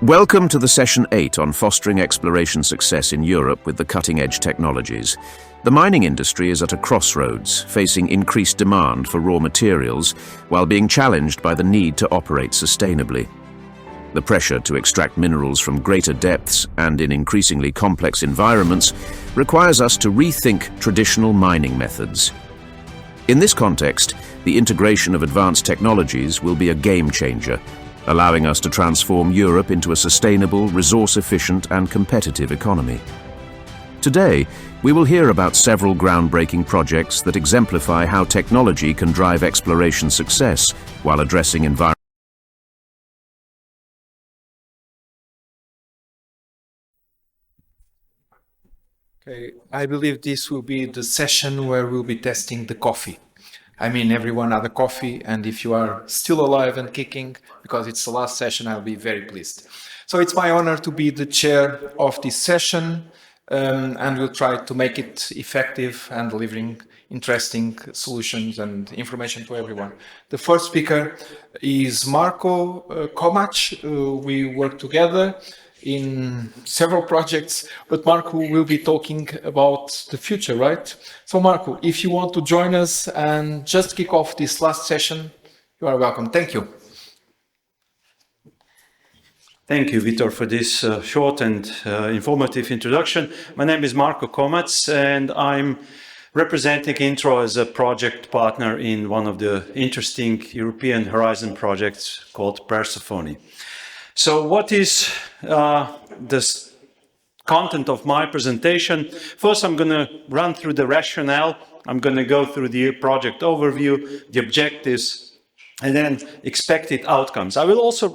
Welcome to the Session 8 on fostering exploration success in Europe with the cutting-edge technologies. The mining industry is at a crossroads, facing increased demand for raw materials while being challenged by the need to operate sustainably. The pressure to extract minerals from greater depths and in increasingly complex environments requires us to rethink traditional mining methods. In this context, the integration of advanced technologies will be a game changer, allowing us to transform Europe into a sustainable, resource-efficient and competitive economy. Today, we will hear about several groundbreaking projects that exemplify how technology can drive exploration success while addressing environmental. Okay, I believe this will be the session where we'll be testing the coffee. I mean, everyone had a coffee, and if you are still alive and kicking, because it's the last session, I'll be very pleased. So it's my honor to be the chair of this session, and we'll try to make it effective and delivering interesting solutions and information to everyone. The first speaker is Marko Komac. We work together in several projects, but Marko will be talking about the future, right? So Marko, if you want to join us and just kick off this last session, you are welcome. Thank you. Thank you, Vitor, for this short and informative introduction. My name is Marko Komac, and I'm representing Intro as a project partner in one of the interesting European Horizon projects called Persephone. So what is the content of my presentation? First, I'm going to run through the rationale. I'm going to go through the project overview, the objectives, and then expected outcomes. I will also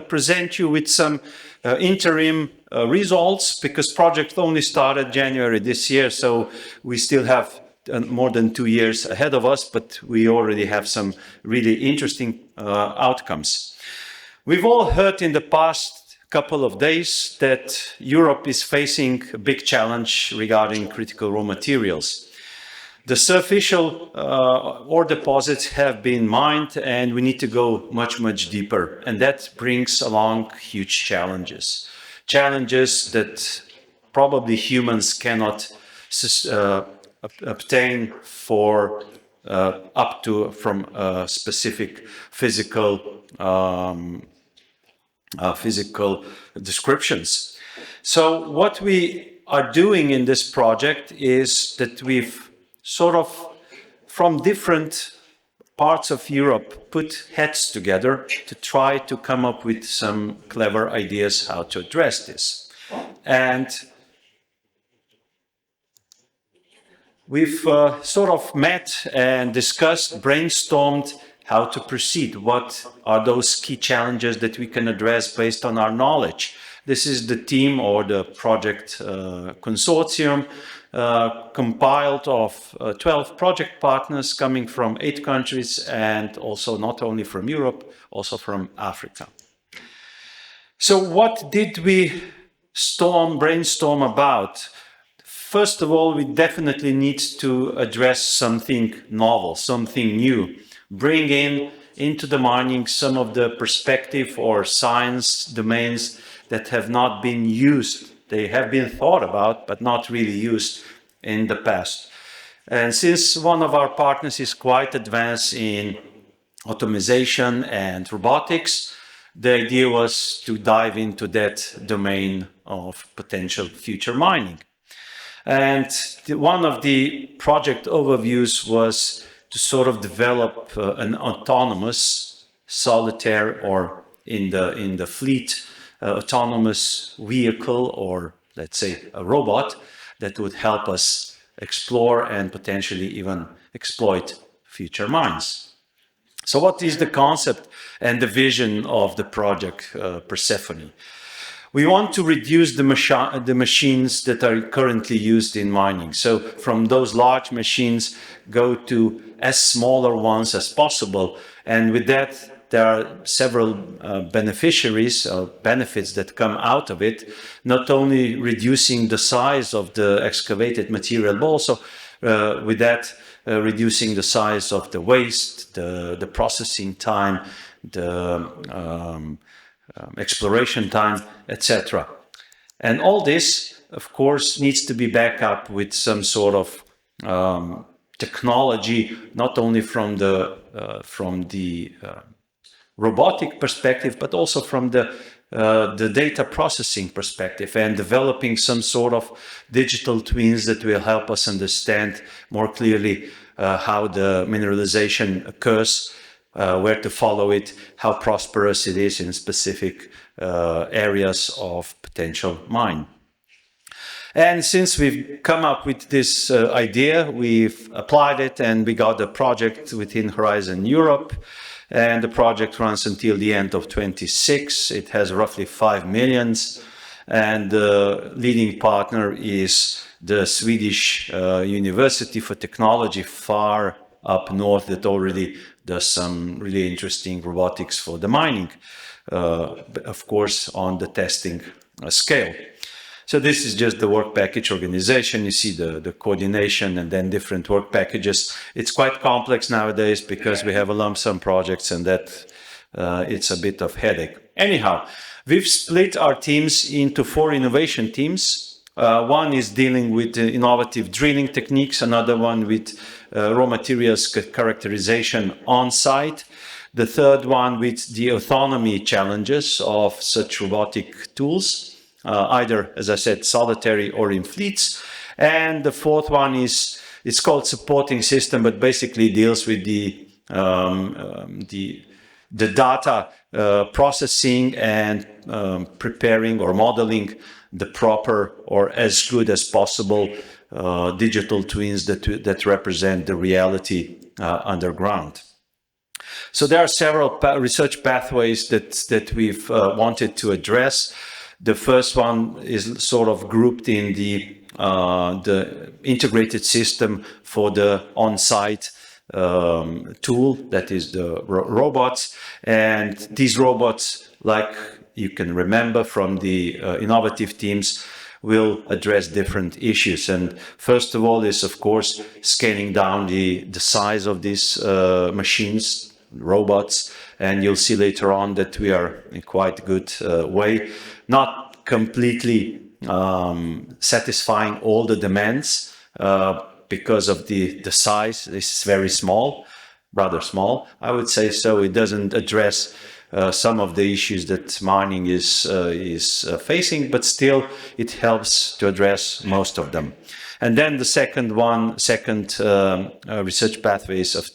present you with some interim results, because project only started January this year, so we still have more than 2 years ahead of us, but we already have some really interesting outcomes. We've all heard in the past couple of days that Europe is facing a big challenge regarding critical raw materials. The surficial ore deposits have been mined, and we need to go much deeper, and that brings along huge challenges. Challenges that probably humans cannot obtain for up to from specific physical descriptions. So what we are doing in this project is that we've sort of, from different parts of Europe, put heads together to try to come up with some clever ideas how to address this. And we've sort of met and discussed, brainstormed how to proceed. What are those key challenges that we can address based on our knowledge? This is the team or the project consortium compiled of 12 project partners coming from 8 countries, and also not only from Europe, also from Africa. So what did we brainstorm about? First of all, we definitely need to address something novel, something new. Bring into the mining some of the perspective or science domains that have not been used. They have been thought about, but not really used in the past. And since one of our partners is quite advanced in automation and robotics, the idea was to dive into that domain of potential future mining. And one of the project overviews was to sort of develop an autonomous solitaire, or in the fleet, autonomous vehicle, or let's say a robot that would help us explore and potentially even exploit future mines. So what is the concept and the vision of the project Persephone? We want to reduce the machines that are currently used in mining. So from those large machines, go to as smaller ones as possible. And with that, there are several beneficiaries or benefits that come out of it, not only reducing the size of the excavated material, but also with that, reducing the size of the waste, the processing time, the exploration time, etc. And all this, of course, needs to be backed up with some sort of technology, not only from the robotic perspective, but also from the data processing perspective, and developing some sort of digital twins that will help us understand more clearly how the mineralization occurs, where to follow it, how prosperous it is in specific areas of potential mine. And since we've come up with this idea, we've applied it, and we got a project within Horizon Europe. And the project runs until the end of 26. It has roughly 5 million. And the leading partner is the Swedish University for Technology far up north, that already does some really interesting robotics for the mining, of course, on the testing scale. So this is just the work package organization. You see the coordination and then different work packages. It's quite complex nowadays because we have a lump sum projects, and that it's a bit of headache. Anyhow, we've split our teams into 4 innovation teams. One is dealing with innovative drilling techniques, another one with raw materials characterization on site. The third one with the autonomy challenges of such robotic tools. Either, as I said, solitary or in fleets. And the fourth one is, it's called supporting system, but basically deals with the data processing and preparing or modeling the proper or as good as possible digital twins that represent the reality underground. So there are several research pathways that we've wanted to address. The first one is sort of grouped in the integrated system for the on-site tool, that is the robots. And these robots, like you can remember from the innovative teams, will address different issues. And first of all is, of course, scaling down the size of these machines, robots. And you'll see later on that we are in quite a good way, not completely satisfying all the demands because of the size. This is very small, rather small, I would say. So it doesn't address some of the issues that mining is facing, but still it helps to address most of them. And then the second research pathway is of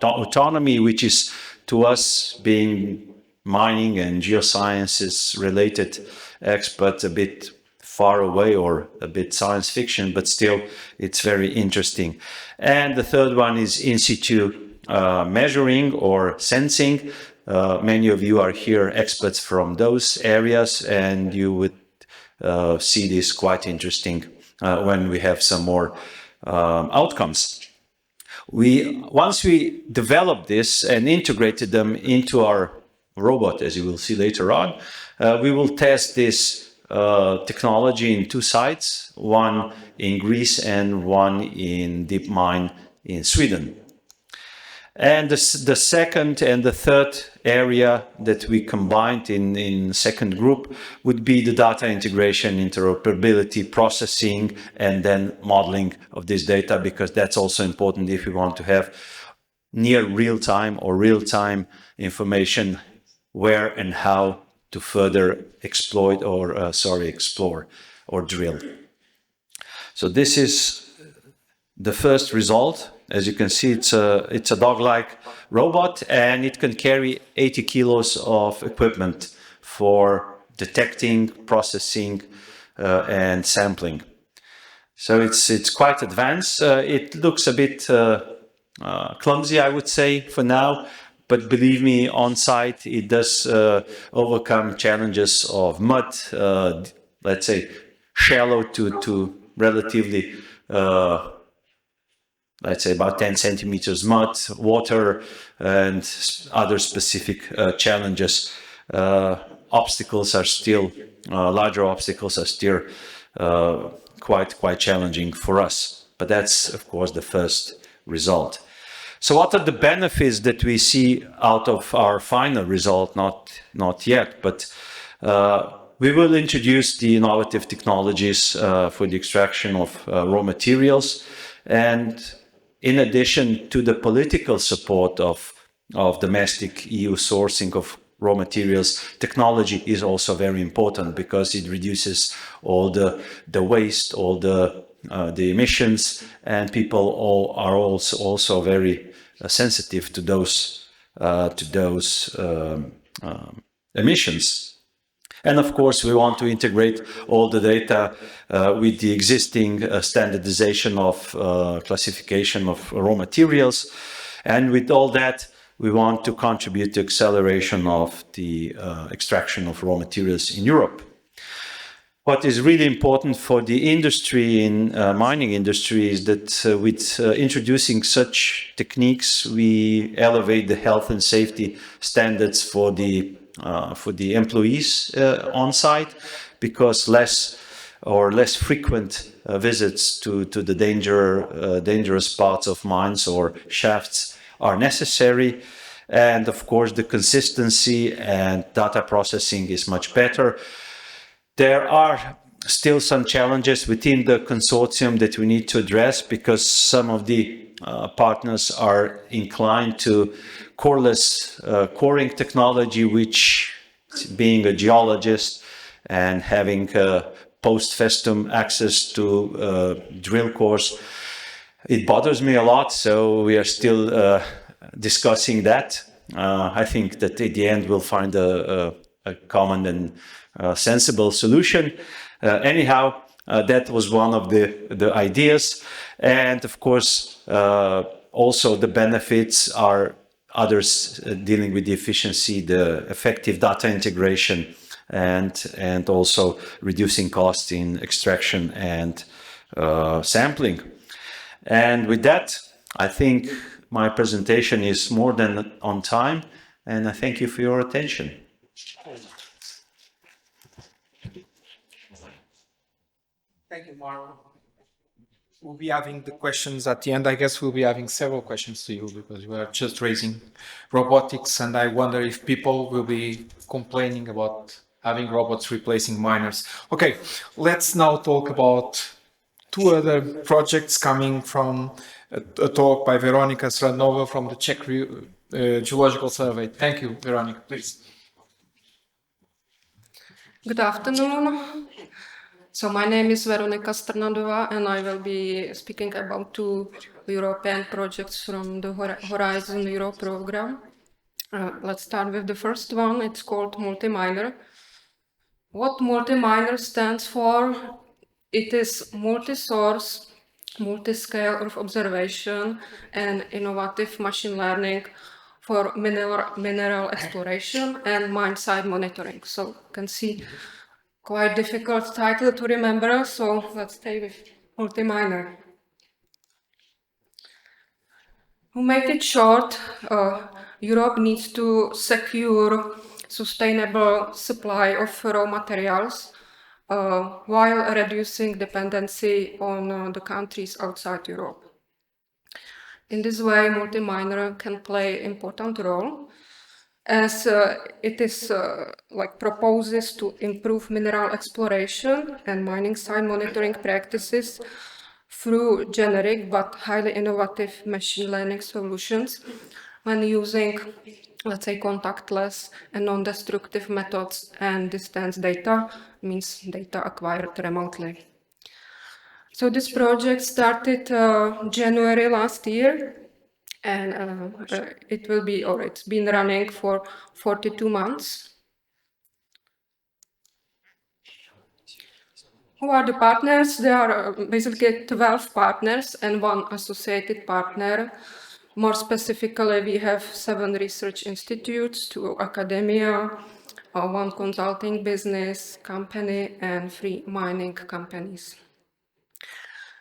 autonomy, which is, to us, being mining and geosciences related experts, a bit far away or a bit science fiction, but still it's very interesting. And the third one is in situ measuring or sensing. Many of you are here experts from those areas, and you would see this quite interesting when we have some more outcomes. Once we developed this and integrated them into our robot, as you will see later on, we will test this technology in 2 sites, one in Greece and one in deep mine in Sweden. And the second and the third area that we combined in second group would be the data integration, interoperability, processing, and then modeling of this data, because that's also important if we want to have near real-time or real-time information where and how to further exploit or explore or drill. So this is the first result. As you can see, it's a dog-like robot, and it can carry 80 kilos of equipment for detecting, processing, and sampling. So it's quite advanced. It looks a bit clumsy, I would say, for now. But believe me, on site, it does overcome challenges of mud, let's say shallow to relatively, let's say about 10 centimeters mud, water, and other specific challenges. Obstacles are still, larger obstacles are still quite challenging for us. But that's, of course, the first result. So what are the benefits that we see out of our final result? Not yet, but we will introduce the innovative technologies for the extraction of raw materials. And in addition to the political support of domestic EU sourcing of raw materials, technology is also very important because it reduces all the waste, all the emissions, and people are also very sensitive to those emissions. And of course, we want to integrate all the data with the existing standardization of classification of raw materials. And with all that, we want to contribute to acceleration of the extraction of raw materials in Europe. What is really important for the industry in mining industry is that with introducing such techniques, we elevate the health and safety standards for the employees on site, because less frequent visits to the dangerous parts of mines or shafts are necessary. And of course, the consistency and data processing is much better. There are still some challenges within the consortium that we need to address, because some of the partners are inclined to coreless coring technology, which, being a geologist and having post festum access to drill cores, it bothers me a lot. So we are still discussing that. I think that at the end we'll find a common and sensible solution. Anyhow, that was one of the ideas. And of course, also the benefits are others dealing with the efficiency, the effective data integration, and also reducing costs in extraction and sampling. And with that, I think my presentation is more than on time, and I thank you for your attention. Thank you, Mark. We'll be having the questions at the end. I guess we'll be having several questions to you, because we are just raising robotics, and I wonder if people will be complaining about having robots replacing miners. Okay, let's now talk about two other projects coming from a talk by Veronika Sradnova from the Czech Geological Survey. Thank you, Veronika, please. Good afternoon. So my name is Veronika Strnadová, and I will be speaking about two European projects from the Horizon Europe program. Let's start with the first one. It's called Multi-Miner. What Multi-Miner stands for? It is multi-source, multi-scale of observation and innovative machine learning for mineral exploration and mine site monitoring. So you can see quite difficult title to remember, so let's stay with Multi-Miner. To make it short, Europe needs to secure sustainable supply of raw materials while reducing dependency on the countries outside Europe. In this way, Multi-Miner can play an important role, as it is proposes to improve mineral exploration and mining site monitoring practices through generic but highly innovative machine learning solutions when using, let's say, contactless and non-destructive methods and distance data, means data acquired remotely. So this project started January last year, and it's been running for 42 months. Who are the partners? There are basically 12 partners and one associated partner. More specifically, we have 7 research institutes, 2 academia, 1 consulting business company, and 3 mining companies.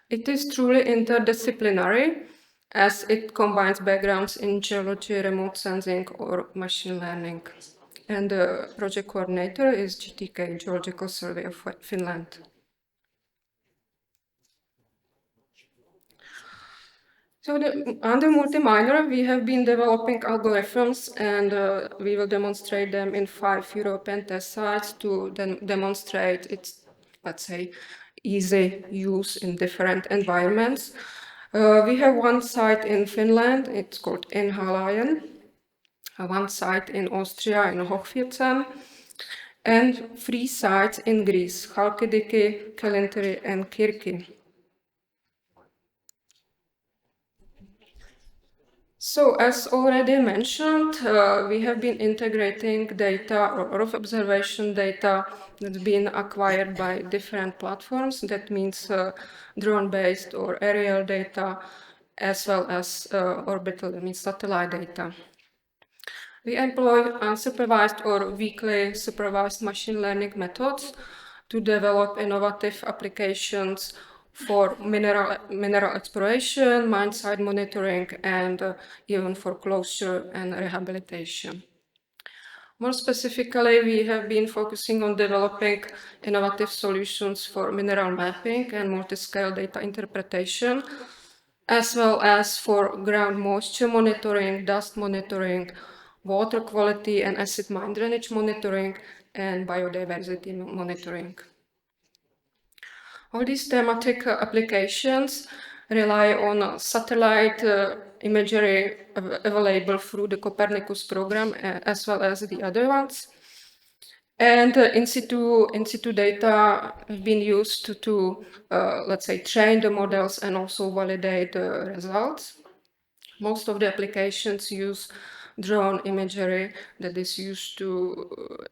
It is truly interdisciplinary, as it combines backgrounds in geology, remote sensing, or machine learning. And the project coordinator is GTK, Geological Survey of Finland. So under multi-miner, we have been developing algorithms, and we will demonstrate them in 5 European test sites to then demonstrate its, let's say, easy use in different environments. We have one site in Finland, it's called Inhalayan, one site in Austria, in Hochfilzen, and 3 sites in Greece, Chalkidiki, Kalinteri, and Kirki. So, as already mentioned, we have been integrating data or of observation data that's been acquired by different platforms. That means drone-based or aerial data, as well as orbital, I mean satellite data. We employ unsupervised or weakly supervised machine learning methods to develop innovative applications for mineral exploration, mine site monitoring, and even for closure and rehabilitation. More specifically, we have been focusing on developing innovative solutions for mineral mapping and multi-scale data interpretation, as well as for ground moisture monitoring, dust monitoring, water quality and acid mine drainage monitoring, and biodiversity monitoring. All these thematic applications rely on satellite imagery available through the Copernicus program, as well as the other ones. And in situ data have been used to, let's say, train the models and also validate the results. Most of the applications use drone imagery that is used to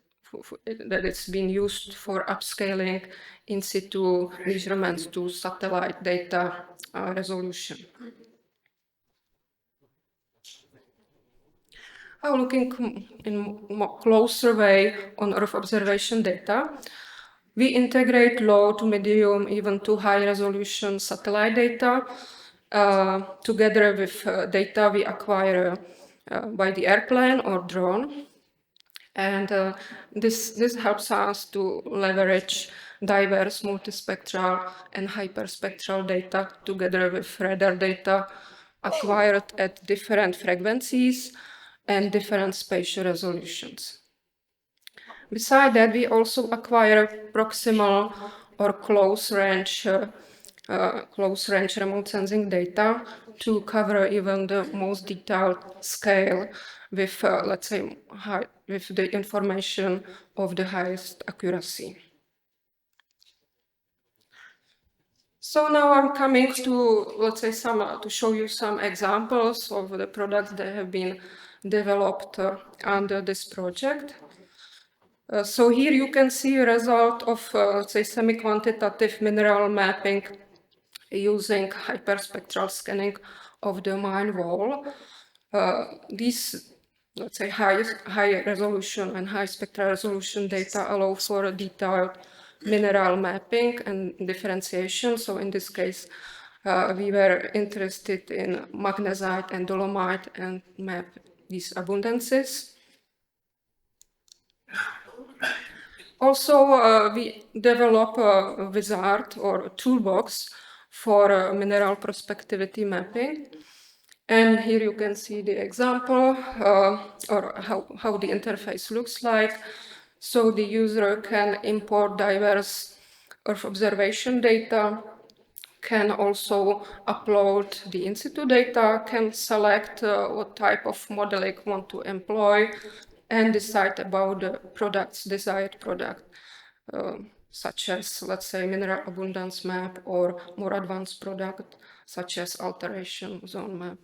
that it's been used for upscaling in situ measurements to satellite data resolution. Now, looking in more closer way on Earth observation data, we integrate low to medium, even to high resolution satellite data together with data we acquire by the airplane or drone. And this helps us to leverage diverse multispectral and hyperspectral data together with radar data acquired at different frequencies and different spatial resolutions. Besides that, we also acquire proximal or close range remote sensing data to cover even the most detailed scale with, let's say, with the information of the highest accuracy. So now I'm coming to, let's say, to show you some examples of the products that have been developed under this project. So here you can see a result of, let's say, semi-quantitative mineral mapping using hyperspectral scanning of the mine wall. These, let's say, high resolution and high spectral resolution data allow for a detailed mineral mapping and differentiation. So in this case, we were interested in magnesite and dolomite and map these abundances. Also, we develop a wizard or a toolbox for mineral prospectivity mapping. And here you can see the example or how the interface looks like. So the user can import diverse Earth observation data, can also upload the in-situ data, can select what type of modeling want to employ, and decide about the desired product, such as, let's say, mineral abundance map or more advanced product, such as alteration zone map.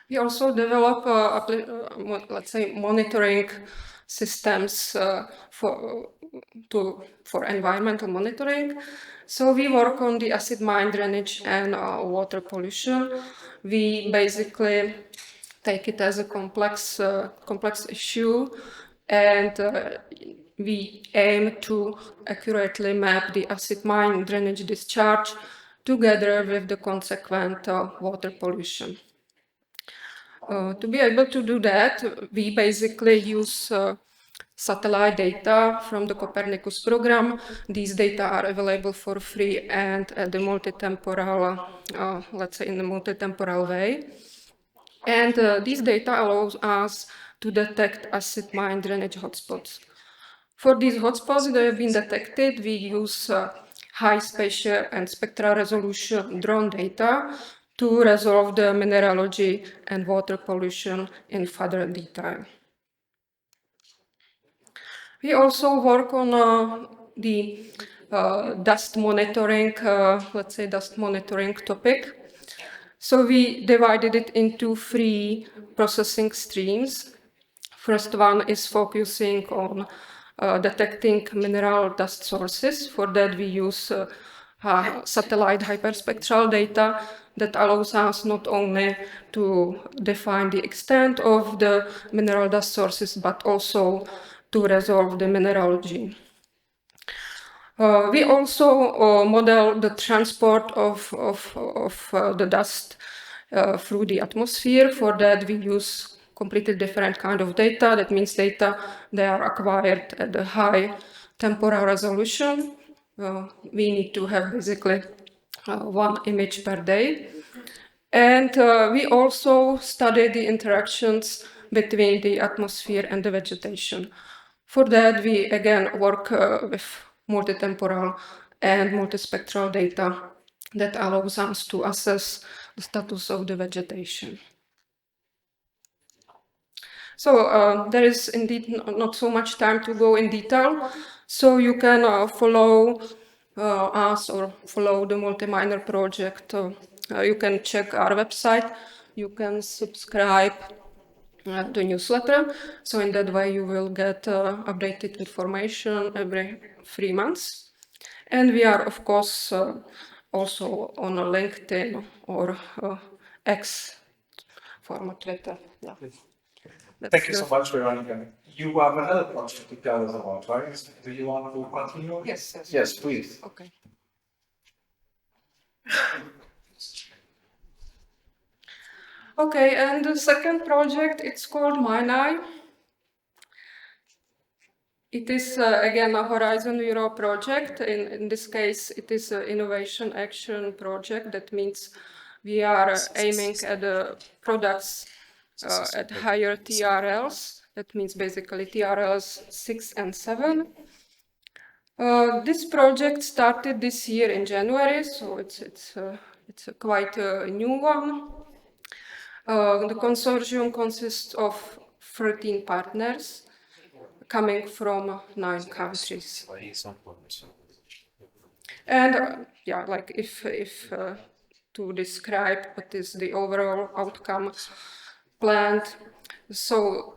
We also develop, let's say, monitoring systems for environmental monitoring. So we work on the acid mine drainage and water pollution. We basically take it as a complex issue, and we aim to accurately map the acid mine drainage discharge together with the consequent water pollution. To be able to do that, we basically use satellite data from the Copernicus program. These data are available for free and at the multi-temporal, let's say in the multi-temporal way. And these data allows us to detect acid mine drainage hotspots. For these hotspots that have been detected, we use high spatial and spectral resolution drone data to resolve the mineralogy and water pollution in further detail. We also work on the dust monitoring, let's say dust monitoring topic. So we divided it into 3 processing streams. First one is focusing on detecting mineral dust sources. For that we use satellite hyperspectral data that allows us not only to define the extent of the mineral dust sources, but also to resolve the mineralogy. We also model the transport of the dust through the atmosphere. For that, we use completely different kind of data. That means data they are acquired at a high temporal resolution. We need to have basically 1 image per day. And we also study the interactions between the atmosphere and the vegetation. For that, we again work with multitemporal and multispectral data that allows us to assess the status of the vegetation. So there is indeed not so much time to go in detail. So you can follow us or follow the multi-miner project. You can check our website. You can subscribe the newsletter. So in that way you will get updated information every 3 months. And we are, of course, also on LinkedIn or X former Twitter. Yeah. Thank you so much, Veronica. You have another project to tell us about, right? Do you want to continue? Yes. Yes, please. Okay. Okay, and the second project, it's called MINEX. It is again a Horizon Europe project. In this case, it is an innovation action project. That means we are aiming at the products at higher TRLs. That means basically TRLs 6 and 7. This project started this year in January, so it's quite a new one. The consortium consists of 13 partners coming from 9 countries. And yeah, like if to describe what is the overall outcome planned, so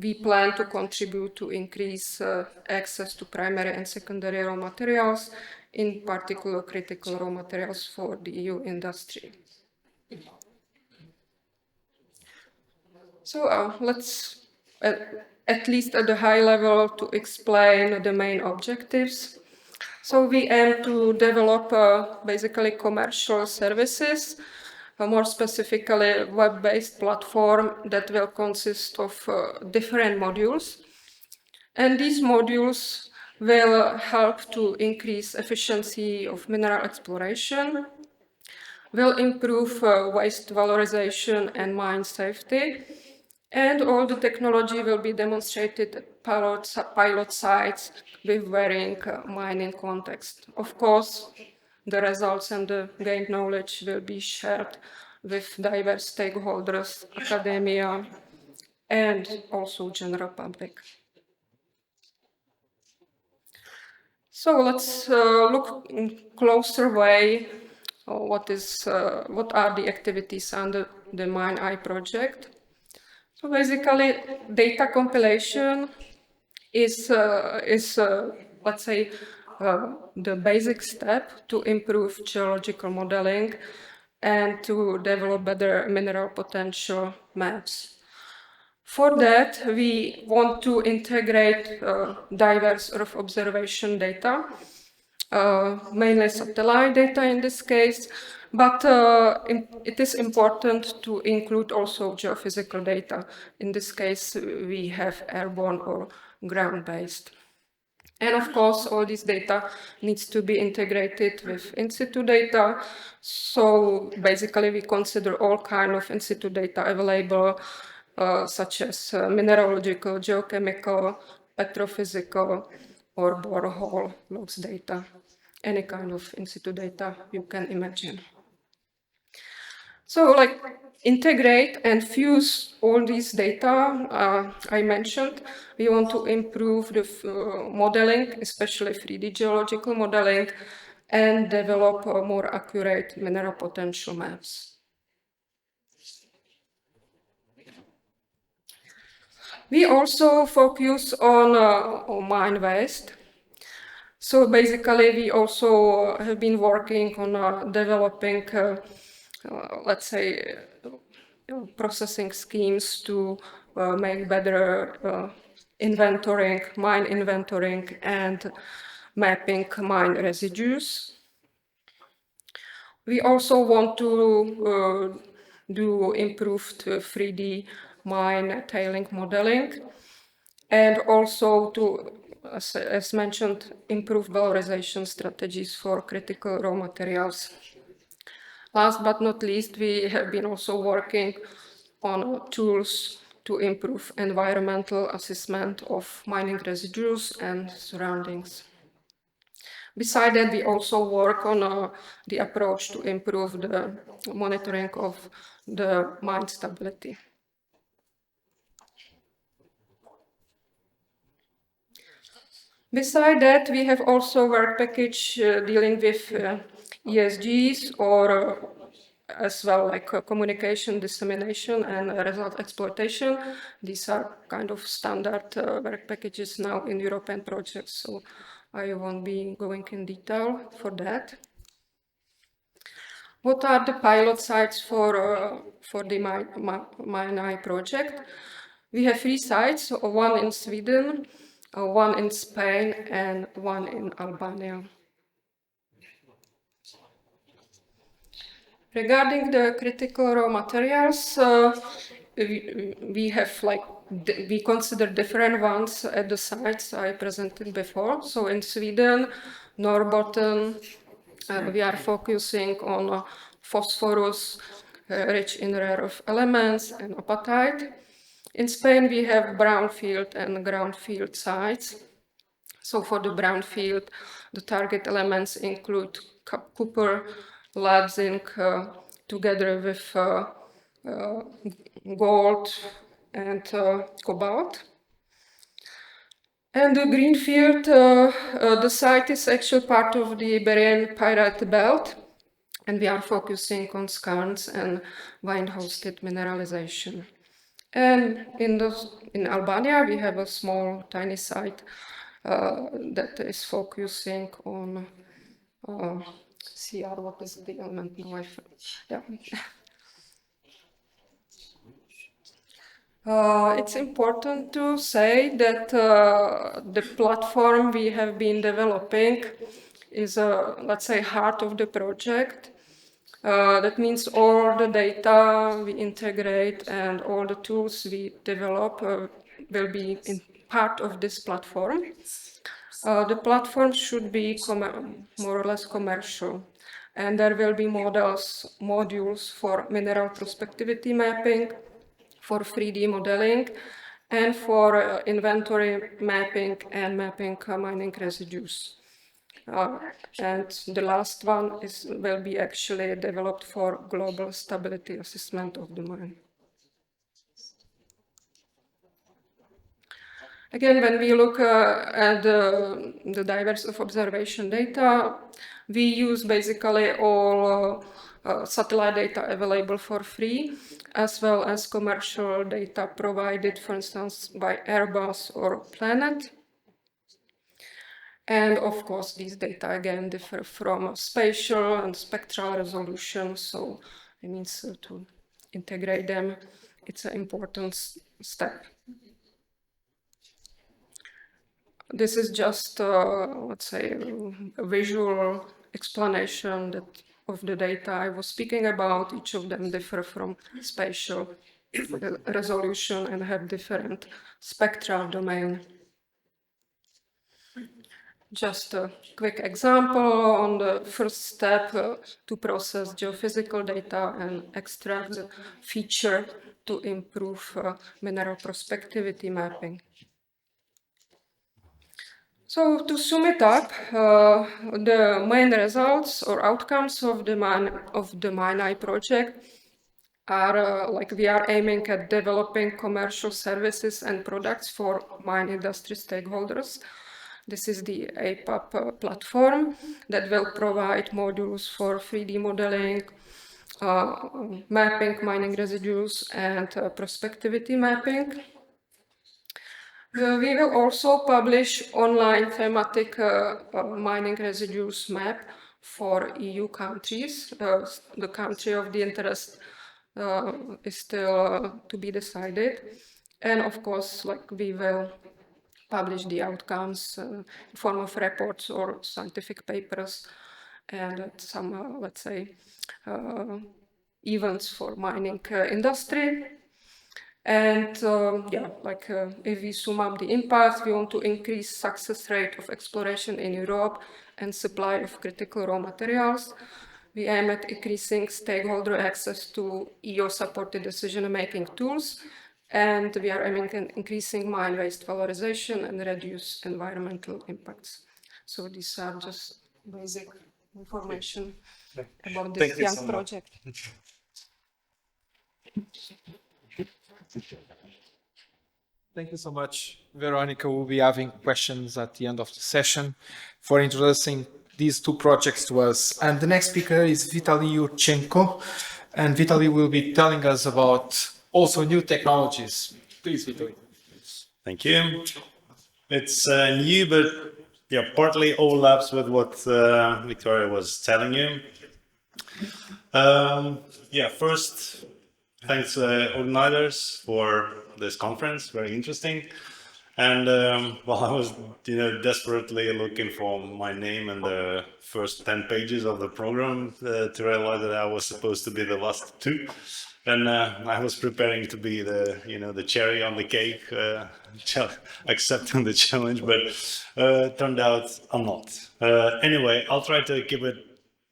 we plan to contribute to increase access to primary and secondary raw materials, in particular critical raw materials for the EU industry. So let's, at least at the high level, to explain the main objectives. So we aim to develop basically commercial services, more specifically web-based platform that will consist of different modules. And these modules will help to increase efficiency of mineral exploration, will improve waste valorization and mine safety, and all the technology will be demonstrated at pilot sites with varying mining context. Of course, the results and the gained knowledge will be shared with diverse stakeholders, academia, and also general public. So let's look in closer way what are the activities under the MINEX project. So basically, data compilation is let's say, the basic step to improve geological modeling and to develop better mineral potential maps. For that, we want to integrate diverse Earth observation data, mainly satellite data in this case, But it is important to include also geophysical data. In this case, we have airborne or ground-based. And of course, all this data needs to be integrated with in situ data. So basically, we consider all kind of in situ data available, such as mineralogical, geochemical, petrophysical, or borehole logs data. Any kind of in situ data you can imagine. So like integrate and fuse all these data I mentioned. We want to improve the modeling, especially 3D geological modeling, and develop more accurate mineral potential maps. We also focus on mine waste. So basically, we also have been working on developing, let's say, processing schemes to make better inventorying, mine inventorying, and mapping mine residues. We also want to do improved 3D mine tailing modeling, and also to, as mentioned, improve valorization strategies for critical raw materials. Last but not least, we have been also working on tools to improve environmental assessment of mining residues and surroundings. Besides that, we also work on the approach to improve the monitoring of the mine stability. Besides that, we have also work package dealing with ESGs or as well like communication, dissemination, and result exploitation. These are kind of standard work packages now in European projects, so I won't be going in detail for that. What are the pilot sites for the MINEX project? We have 3 sites, one in Sweden, one in Spain, and one in Albania. Regarding the critical raw materials, we have like, we consider different ones at the sites I presented before. So in Sweden, Norrbotten, we are focusing on phosphorus, rich in rare earth elements, and apatite. In Spain, we have brownfield and groundfield sites. So for the brownfield, the target elements include copper, lead, zinc, together with gold and cobalt. And the greenfield, the site is actually part of the Iberian Pyrite Belt, and we are focusing on skarns and vine-hosted mineralization. And in Albania, we have a small, tiny site that is focusing on CR, what is the element? No, yeah. It's important to say that the platform we have been developing is, let's say, heart of the project. That means all the data we integrate and all the tools we develop will be in part of this platform. The platform should be more or less commercial, and there will be modules for mineral prospectivity mapping, for 3D modeling, and for inventory mapping and mapping mining residues. And the last one will be actually developed for global stability assessment of the mine. Again, when we look at the diverse of observation data, we use basically all satellite data available for free, as well as commercial data provided, for instance, by Airbus or Planet. And of course, these data again differ from spatial and spectral resolution. So it means to integrate them, it's an important step. This is just, let's say, a visual explanation that of the data I was speaking about. Each of them differ from spatial resolution and have different spectral domain. Just a quick example on the first step to process geophysical data and extract the feature to improve mineral prospectivity mapping. So to sum it up, the main results or outcomes of the MINEX project are like we are aiming at developing commercial services and products for mine industry stakeholders. This is the APAP platform that will provide modules for 3D modeling, mapping mining residues, and prospectivity mapping. We will also publish online thematic mining residues map for EU countries. The country of the interest is still to be decided. And of course, like we will publish the outcomes in form of reports or scientific papers and some, let's say, events for mining industry. And yeah, like if we sum up the impact, we want to increase success rate of exploration in Europe and supply of critical raw materials. We aim at increasing stakeholder access to EU-supported decision-making tools, and we are aiming at increasing mine waste valorization and reduce environmental impacts. So these are just basic information about this young project. Thank you so much, Veronica. We'll be having questions at the end of the session for introducing these two projects to us. And the next speaker is Vitaly Yurchenko, and Vitaly will be telling us about also new technologies. Please, Vitaly. Thank you. It's new, but yeah, partly overlaps with what Victoria was telling you. Yeah, first, thanks organizers for this conference, very interesting. And well, I was, desperately looking for my name in the first 10 pages of the program to realize that I was supposed to be the last two. And I was preparing to be the, the cherry on the cake, accepting the challenge, but turned out I'm not. Anyway, I'll try to keep it,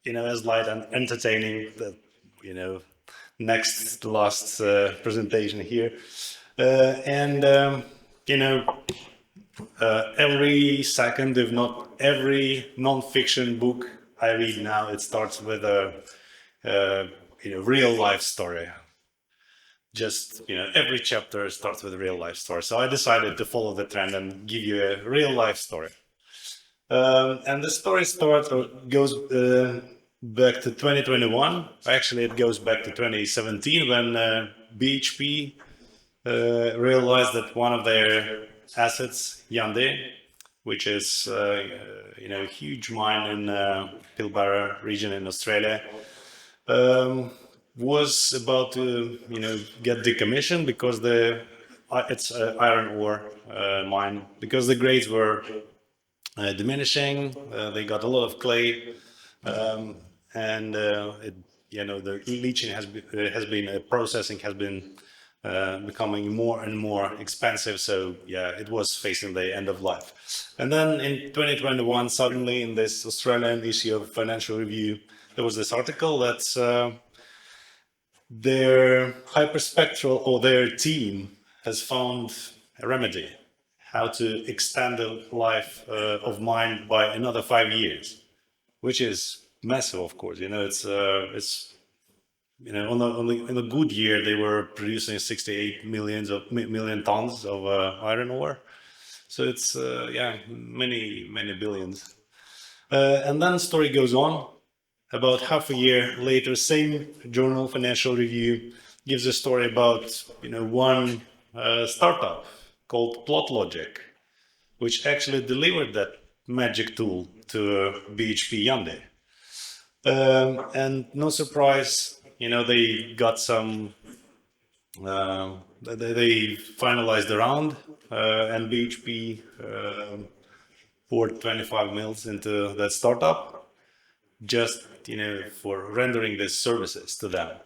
as light and entertaining. The, last presentation here, every second, if not every non-fiction book I read now, it starts with a real life story. Just, every chapter starts with a real life story. So I decided to follow the trend and give you a real life story. And the story goes back to 2021. Actually, it goes back to 2017 when BHP realized that one of their assets, Yandé, which is a huge mine in Pilbara region in Australia, was about to get decommissioned because it's an iron ore mine, because the grades were diminishing. They got a lot of clay, and the leaching has been processing has been becoming more and more expensive. So yeah, it was facing the end of life. And then in 2021, suddenly in this Australian issue of Financial Review, there was this article that their hyperspectral, or their team, has found a remedy how to extend the life of mine by another 5 years, which is massive, of course. It's in a good year they were producing 68 million tons of iron ore. So it's many billions. And then the story goes on. About half a year later, same journal, Financial Review, gives a story about one startup called Plot Logic, which actually delivered that magic tool to BHP Yandé. And no surprise, they got some. They finalized the round, and BHP poured 25 mils into that startup. Just for rendering these services to them.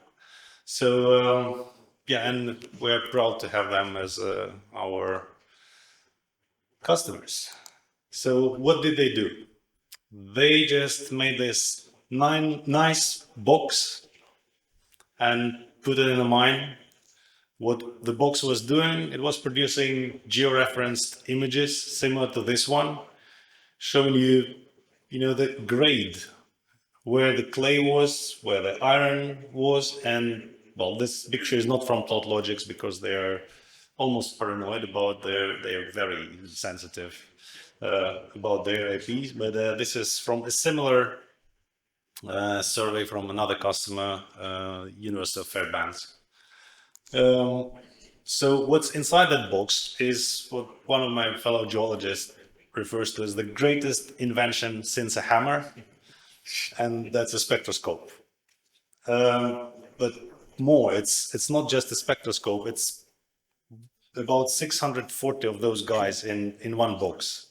So yeah, and we're proud to have them as our customers. So what did they do? They just made this nice box and put it in a mine. What the box was doing, it was producing georeferenced images similar to this one, showing you, the grade, where the clay was, where the iron was, and well, this picture is not from ThoughtLogix because they are almost paranoid about they are very sensitive about their IPs, but this is from a similar survey from another customer, University of Fairbanks. So what's inside that box is what one of my fellow geologists refers to as the greatest invention since a hammer, and that's a spectroscope. But more, it's not just a spectroscope, it's about 640 of those guys in one box,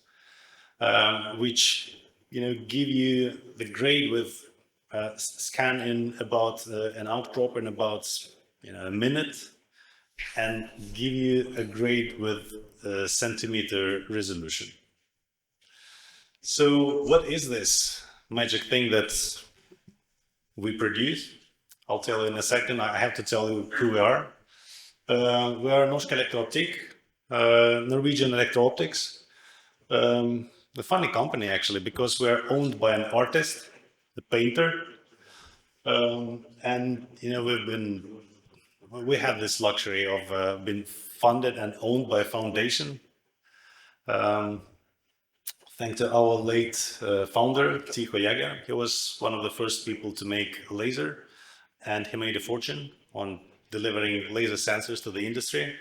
which give you the grade with scan in about an outcrop in about a minute, and give you a grade with centimeter resolution. So what is this magic thing that we produce? I'll tell you in a second. I have to tell you who we are. We are Norsk Elektro-Optikk, Norwegian Electro-Optics. A funny company actually, because we are owned by an artist, the painter, and we have this luxury of being funded and owned by a foundation. Thanks to our late founder, Tycho Jäger. He was one of the first people to make a laser, and he made a fortune on delivering laser sensors to the industry.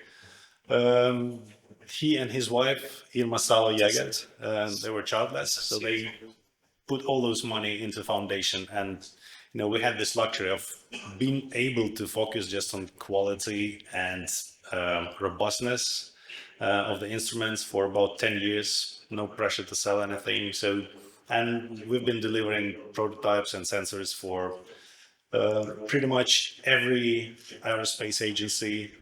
He and his wife, Irma Salo Jäger, they were childless, so they put all those money into foundation, and we had this luxury of being able to focus just on quality and robustness of the instruments for about 10 years, no pressure to sell anything. So, and we've been delivering prototypes and sensors for pretty much every aerospace agency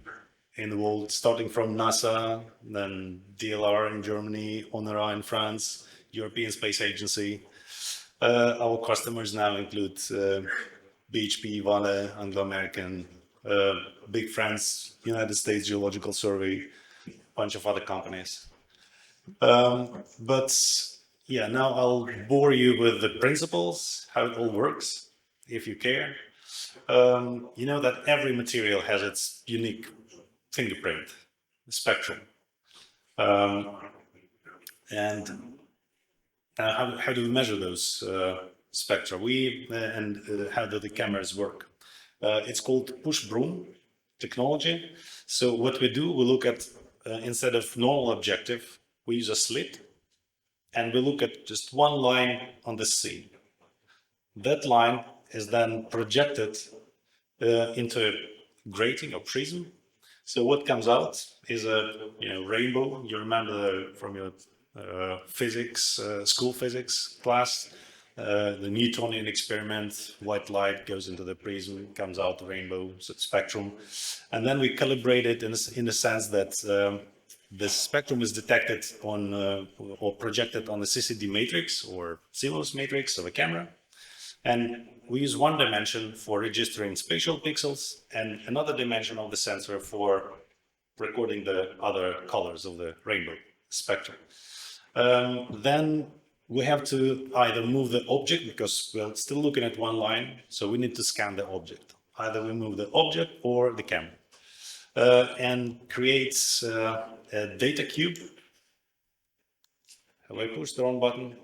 in the world, starting from NASA, then DLR in Germany, ONERA in France, European Space Agency. Our customers now include BHP, Vale, Anglo-American, big France, United States Geological Survey, a bunch of other companies. But yeah, now I'll bore you with the principles, how it all works, if you care. You know that every material has its unique fingerprint, spectrum. And how do we measure those spectra? How do the cameras work? It's called push-broom technology. So what we do, we look at, instead of normal objective, we use a slit, and we look at just one line on the scene. That line is then projected into a grating or prism. So what comes out is a rainbow. You remember from your physics, school physics class, the Newtonian experiment, white light goes into the prism, comes out rainbow spectrum. And then we calibrate it in the sense that the spectrum is detected on or projected on the CCD matrix or CMOS matrix of a camera. And we use one dimension for registering spatial pixels and another dimension of the sensor for recording the other colors of the rainbow spectrum. Then we have to either move the object, because we're still looking at one line, so we need to scan the object. Either we move the object or the camera. And creates a data cube. Have I pushed the wrong button?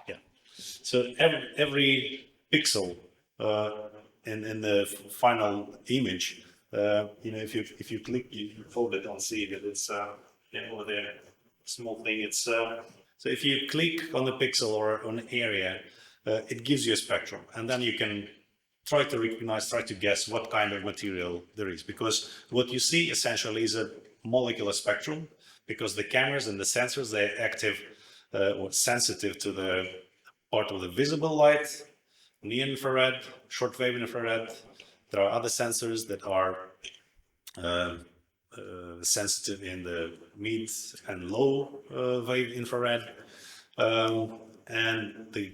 Yeah. So every pixel in the final image, if you click, you fold it on see that it's over there. Small thing. It's so if you click on the pixel or on an area, it gives you a spectrum, and then you can try to recognize, try to guess what kind of material there is, because what you see essentially is a molecular spectrum, because the cameras and the sensors, they're active or sensitive to the part of the visible light, near infrared, short-wave infrared. There are other sensors that are sensitive in the mid and low wave infrared, and the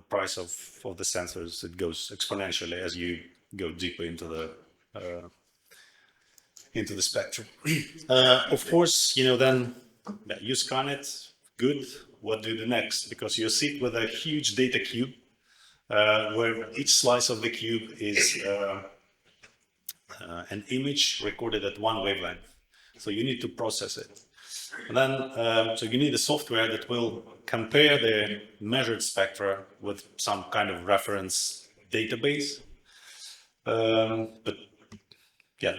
price of the sensors, it goes exponentially as you go deeper into the spectrum. Of course, then you scan it, good. What do the next? Because you sit with a huge data cube where each slice of the cube is an image recorded at one wavelength. So you need to process it. And then, so you need a software that will compare the measured spectra with some kind of reference database. But yeah,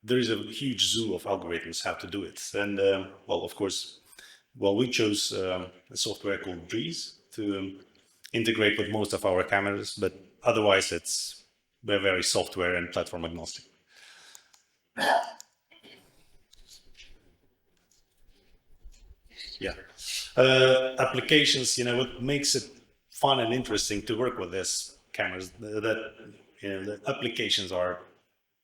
there is a huge zoo of algorithms how to do it. And of course, we chose a software called Breeze to integrate with most of our cameras, but otherwise we're very software and platform agnostic. Yeah. Applications, what makes it fun and interesting to work with these cameras, that the applications are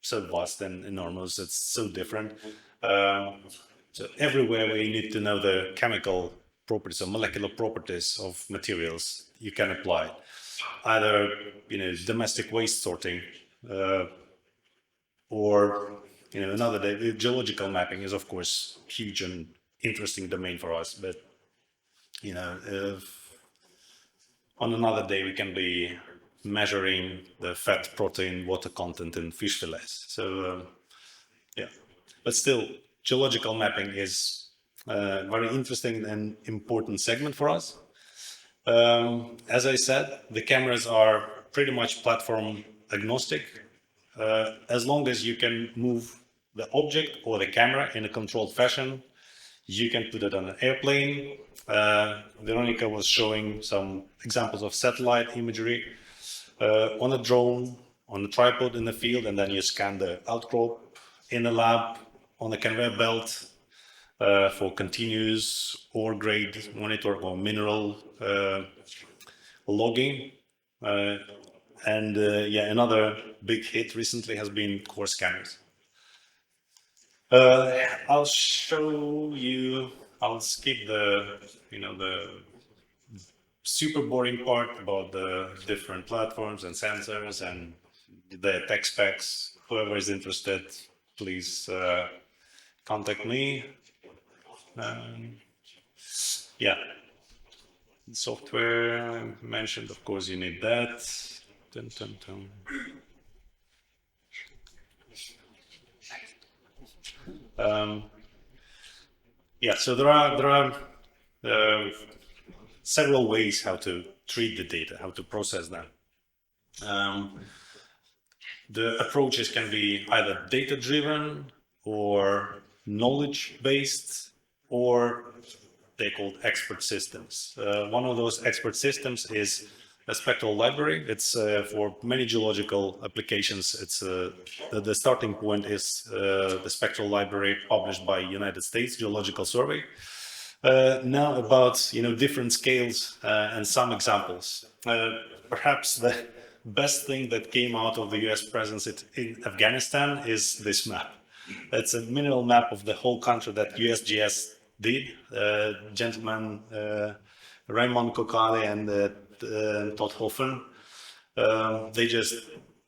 so vast and enormous, it's so different. So everywhere where you need to know the chemical properties or molecular properties of materials, you can apply. Either domestic waste sorting, or another day, the geological mapping is of course huge and interesting domain for us. But if on another day we can be measuring the fat, protein, water content in fish fillets. So yeah, but still, geological mapping is a very interesting and important segment for us. As I said, the cameras are pretty much platform agnostic. As long as you can move the object or the camera in a controlled fashion, you can put it on an airplane. Veronica was showing some examples of satellite imagery on a drone, on a tripod in the field, and then you scan the outcrop in a lab on a conveyor belt for continuous ore grade monitor or mineral logging. Another big hit recently has been core scanners. I'll show you, I'll skip the super boring part about the different platforms and sensors and the tech specs. Whoever is interested, please contact me. Software mentioned, of course, you need that. Dun, dun, dun. So there are several ways how to treat the data, how to process them. The approaches can be either data-driven or knowledge-based, or they're called expert systems. One of those expert systems is a spectral library. It's for many geological applications. It's the starting point is the spectral library published by United States Geological Survey. Now about different scales and some examples. Perhaps the best thing that came out of the US presence in Afghanistan is this map. It's a mineral map of the whole country that USGS did. Gentlemen Raymond Kokali and Todd Hoffen, they just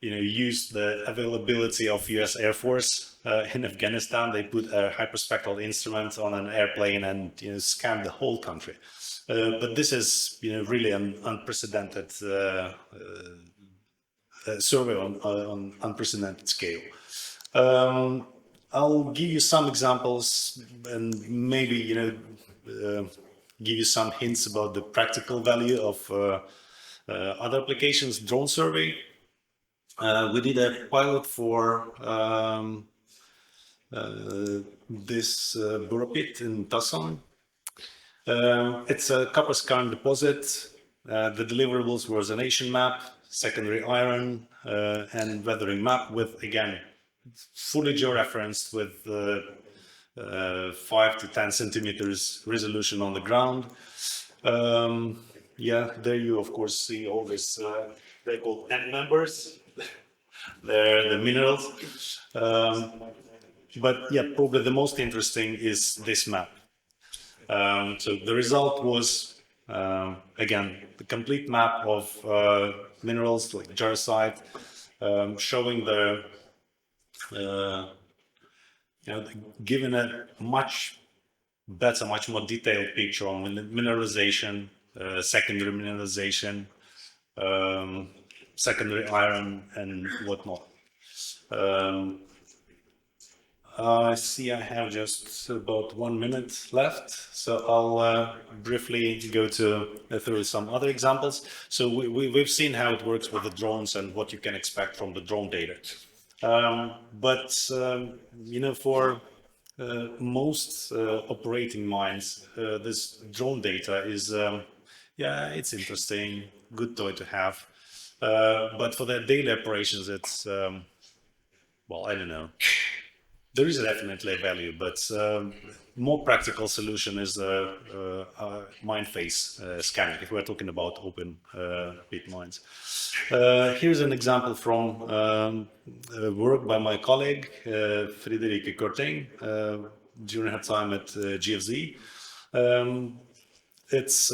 used the availability of US Air Force in Afghanistan. They put a hyperspectral instrument on an airplane and scanned the whole country. But this is really an unprecedented survey on unprecedented scale. I'll give you some examples and maybe give you some hints about the practical value of other applications. Drone survey. We did a pilot for this Burra pit in Tucson. It's a copper skarn deposit. The deliverables were a nation map, secondary iron, and weathering map with, again, fully georeferenced with 5 to 10 centimeters resolution on the ground. Yeah, there you of course see all this, they're called end members, they're the minerals. But yeah, probably the most interesting is this map. So the result was, again, the complete map of minerals like jarosite, showing the, given a much better, much more detailed picture on mineralization, secondary mineralization, secondary iron, and whatnot. I see I have just about 1 minute left, so I'll briefly go through some other examples. So we've seen how it works with the drones and what you can expect from the drone data. For most operating mines, this drone data is, yeah, it's interesting, good toy to have. But for their daily operations, it's, well, I don't know. There is definitely a value, but more practical solution is mine face scanning, if we're talking about open pit mines. Here's an example from work by my colleague, Friederike Korting, during her time at GFZ. It's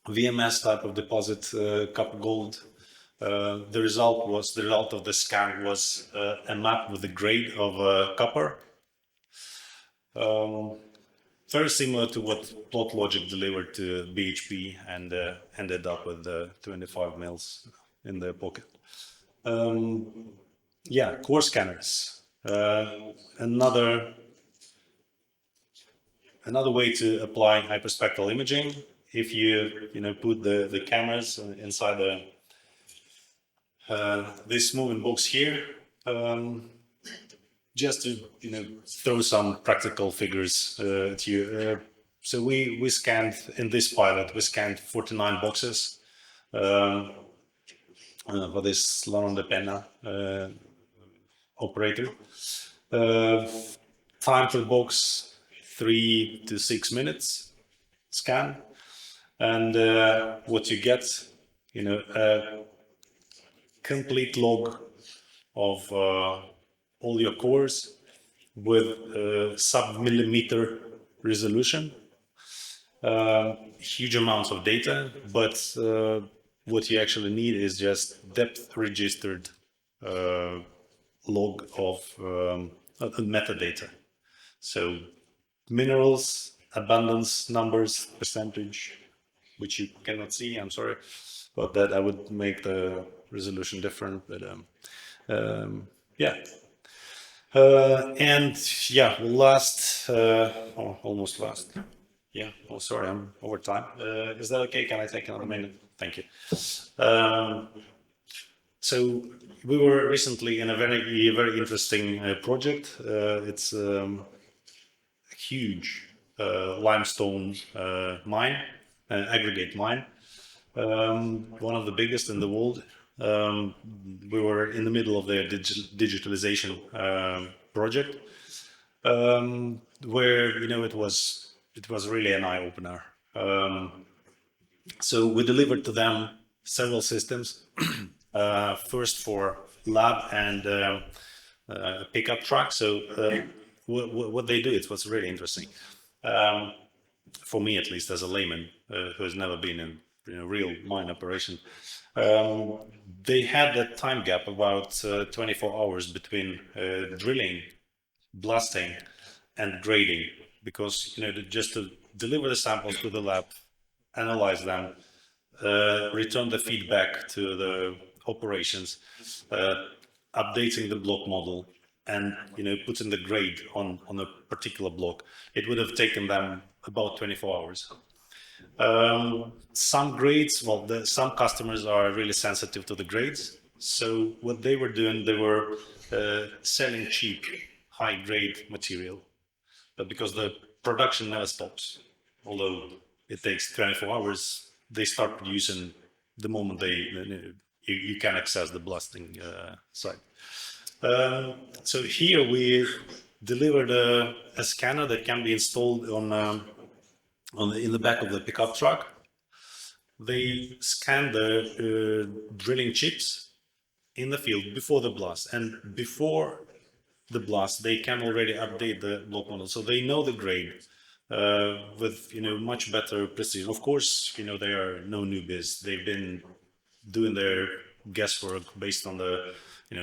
VMS type of deposit, copper gold. The result of the scan was a map with the grade of copper, very similar to what Plot Logic delivered to BHP, and ended up with 25 mils in their pocket. Yeah, core scanners. Another way to apply hyperspectral imaging. If you put the cameras inside this moving box here, just to throw some practical figures at you. So we scanned in this pilot, we scanned 49 boxes for this Laurent de Pena operator. Time per box 3 to 6 minutes scan, and what you get, a complete log of all your cores with sub-millimeter resolution, huge amounts of data, but what you actually need is just depth registered log of metadata. So minerals, abundance, numbers, percentage, which you cannot see, I'm sorry, but that I would make the resolution different, but yeah. And yeah, last, almost last. Yeah, oh, sorry, I'm over time. Is that okay? Can I take another minute? Thank you. So we were recently in a very interesting project. It's a huge limestone mine, aggregate mine, one of the biggest in the world. We were in the middle of their digitalization project, where it was really an eye opener. So we delivered to them several systems. First for lab and pickup truck. So what they do, it was really interesting. For me, at least, as a layman who has never been in real mine operation. They had a time gap about 24 hours between drilling, blasting, and grading, because just to deliver the samples to the lab, analyze them, return the feedback to the operations, updating the block model, and putting the grade on a particular block. It would have taken them about 24 hours. Some grades, well, some customers are really sensitive to the grades. So what they were doing, they were selling cheap, high-grade material, but because the production never stops, although it takes 24 hours, they start producing the moment you can access the blasting site. So here we delivered a scanner that can be installed on in the back of the pickup truck. They scan the drilling chips in the field before the blast, and before the blast they can already update the block model, so they know the grade with much better precision. Of course, they are no newbies. They've been doing their guesswork based on the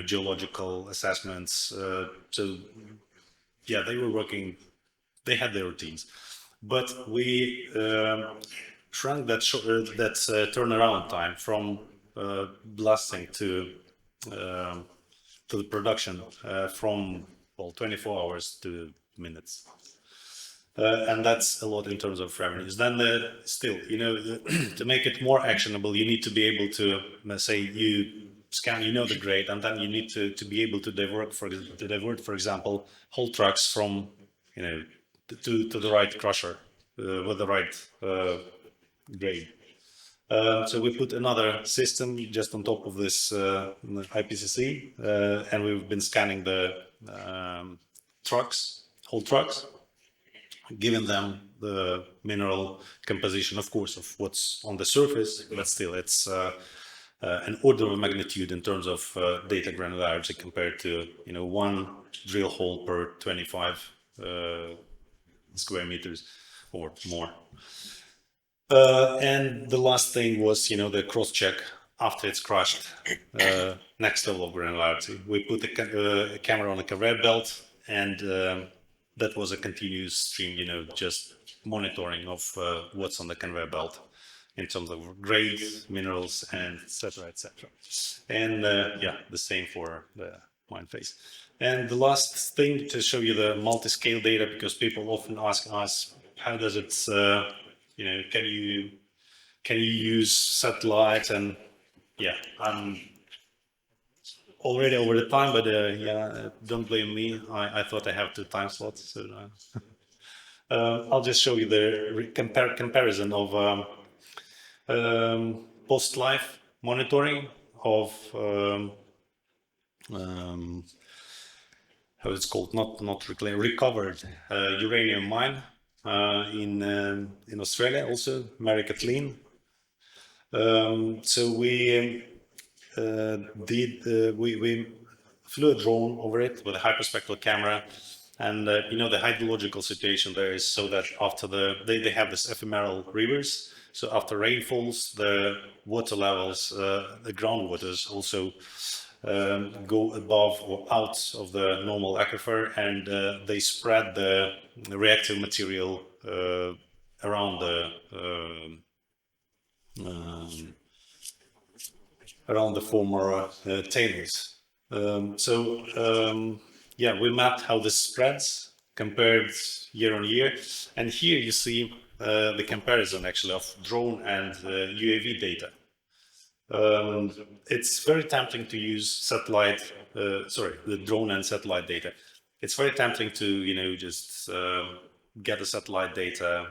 geological assessments. So yeah, they were working. They had their routines, but we shrunk that turnaround time from blasting to the production from 24 hours to minutes. And that's a lot in terms of revenues. Then still, to make it more actionable, you need to be able to say you scan, the grade, and then you need to be able to divert, for example, whole trucks from to the right crusher with the right grade. So we put another system just on top of this IPCC, and we've been scanning the whole trucks, giving them the mineral composition, of course, of what's on the surface, but still it's an order of magnitude in terms of data granularity compared to one drill hole per 25 square meters or more. And the last thing was, the cross-check after it's crushed, next level of granularity. We put a camera on a conveyor belt, and that was a continuous stream, just monitoring of what's on the conveyor belt in terms of grade, minerals, and et cetera, et cetera. And yeah, the same for the mine phase. And the last thing, to show you the multi-scale data, because people often ask us, how does it, can you use satellite? And yeah, I'm already over the time, but yeah, don't blame me. I thought I have 2 time slots, so I'll just show you the comparison of post-life monitoring of how it's called, not reclaimed, recovered uranium mine in Australia, also Mary Kathleen. So we we flew a drone over it with a hyperspectral camera, and the hydrological situation there is so that after they have this ephemeral rivers. So after rainfalls, the water levels, the groundwaters also go above or out of the normal aquifer, and they spread the reactive material around the former tailings. Yeah, we mapped how this spreads compared year on year, and here you see the comparison actually of drone and UAV data. It's very tempting to use satellite, the drone and satellite data. It's very tempting to, just get the satellite data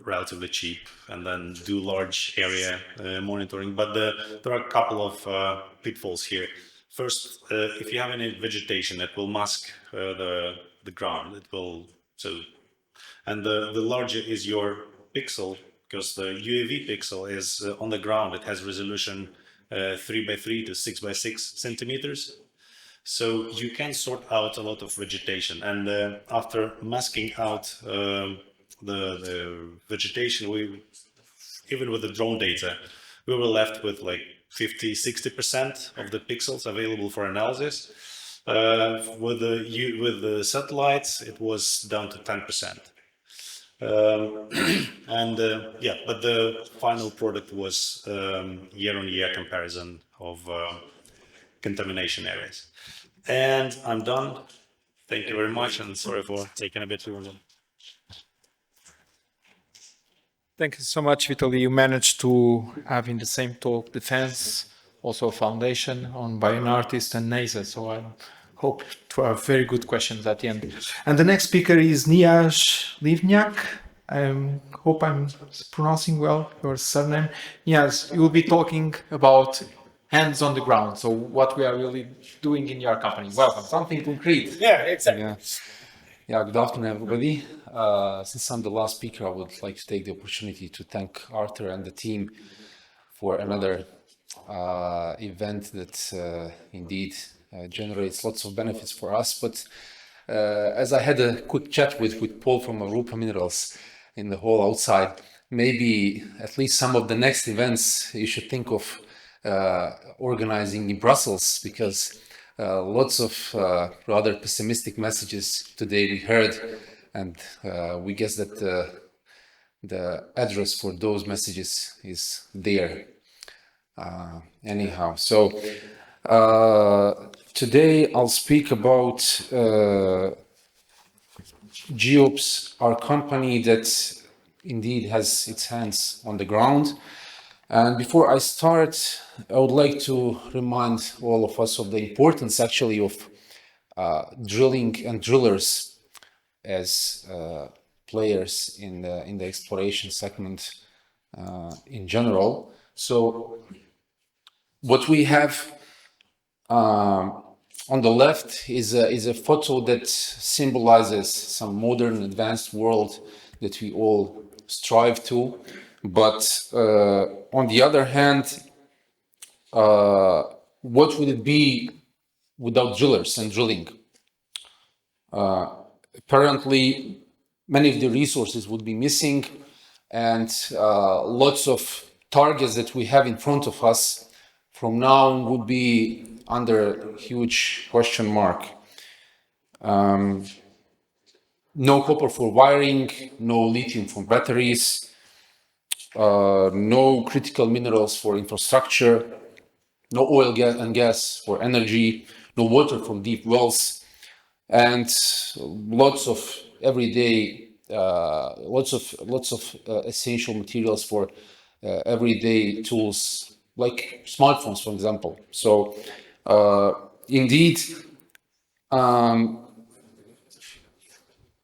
relatively cheap and then do large area monitoring. But there are a couple of pitfalls here. First, if you have any vegetation, it will mask the ground. It will, and the larger is your pixel, because the UAV pixel is on the ground. It has resolution 3x3 to 6x6 centimeters. So you can sort out a lot of vegetation. And after masking out the vegetation, even with the drone data, we were left with like 50–60% of the pixels available for analysis. With the satellites, it was down to 10%. And yeah, but the final product was year-on-year comparison of contamination areas. And I'm done. Thank you very much, and sorry for taking a bit too long. Thank you so much, Vitaly. You managed to have in the same talk defense, also foundation on by an artist and NASA. So I hope to have very good questions at the end. And the next speaker is Niasz Livniak. I hope I'm pronouncing well your surname. Yes, you will be talking about hands on the ground. So what we are really doing in your company. Welcome. Something concrete. Yeah, exactly. Yeah, good afternoon, everybody. since I'm the last speaker, I would like to take the opportunity to thank Arthur and the team for another event that indeed generates lots of benefits for us. But as I had a quick chat with Paul from Europa Minerals in the hall outside, maybe at least some of the next events you should think of organizing in Brussels, because lots of rather pessimistic messages today we heard, and we guess that the address for those messages is there. Anyhow, so today I'll speak about GEOPS, our company that indeed has its hands on the ground. And before I start, I would like to remind all of us of the importance actually of drilling and drillers as players in the exploration segment in general. So what we have on the left is a photo that symbolizes some modern advanced world that we all strive to. But on the other hand, what would it be without drillers and drilling? Apparently, many of the resources would be missing, and lots of targets that we have in front of us from now on would be under huge question mark. No copper for wiring, no lithium for batteries, no critical minerals for infrastructure, no oil and gas for energy, no water from deep wells, and lots of everyday, lots of essential materials for everyday tools like smartphones, for example. So indeed,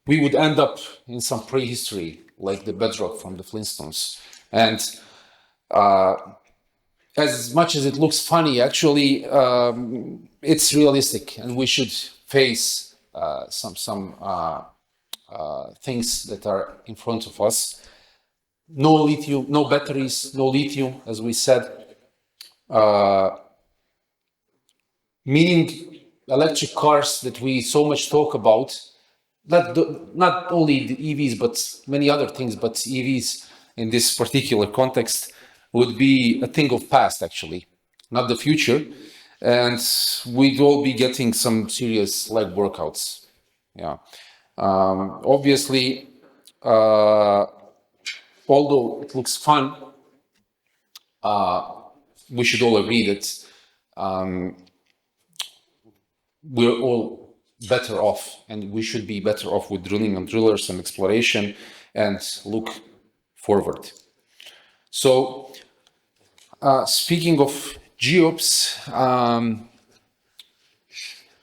we would end up in some prehistory, like the bedrock from the Flintstones. And as much as it looks funny, actually, it's realistic, and we should face some things that are in front of us. No lithium, no batteries, no lithium, as we said, meaning electric cars that we so much talk about, not only the EVs, but many other things, but EVs in this particular context would be a thing of past, actually, not the future. And we'd all be getting some serious leg workouts. Yeah. Obviously, although it looks fun, we should all agree that we're all better off, and we should be better off with drilling and drillers and exploration and look forward. So, speaking of GEOPS,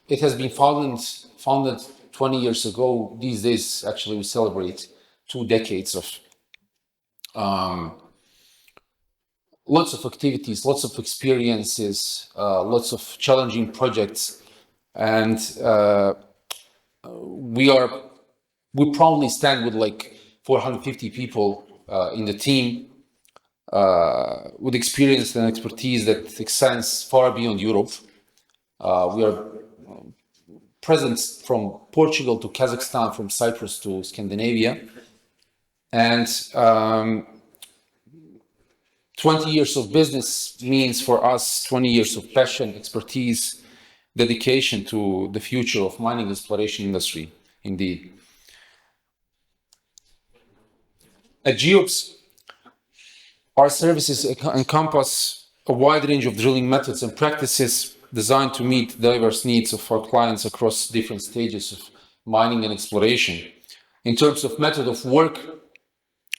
it has been founded 20 years ago. These days, actually, we celebrate 2 decades of lots of activities, lots of experiences, lots of challenging projects, and we probably stand with like 450 people in the team with experience and expertise that extends far beyond Europe. We are present from Portugal to Kazakhstan, from Cyprus to Scandinavia, and 20 years of business means for us 20 years of passion, expertise, dedication to the future of mining exploration industry, indeed. At GEOPS, our services encompass a wide range of drilling methods and practices designed to meet diverse needs of our clients across different stages of mining and exploration. In terms of method of work,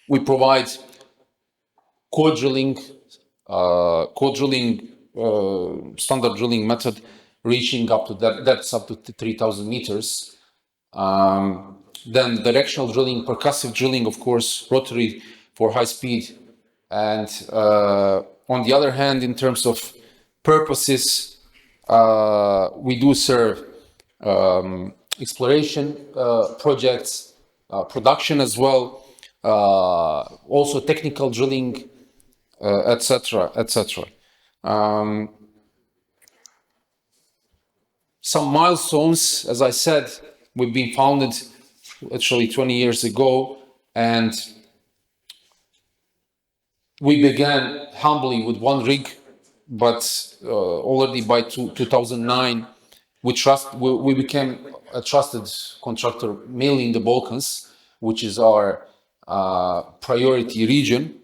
we provide core drilling, standard drilling method, reaching up to depths up to 3,000 meters. Then directional drilling, percussive drilling, of course, rotary for high speed. And on the other hand, in terms of purposes, we do serve exploration projects, production as well, also technical drilling, etc., etc. Some milestones, as I said, we've been founded actually 20 years ago, and we began humbly with one rig, but already by 2009, we became a trusted contractor, mainly in the Balkans, which is our priority region.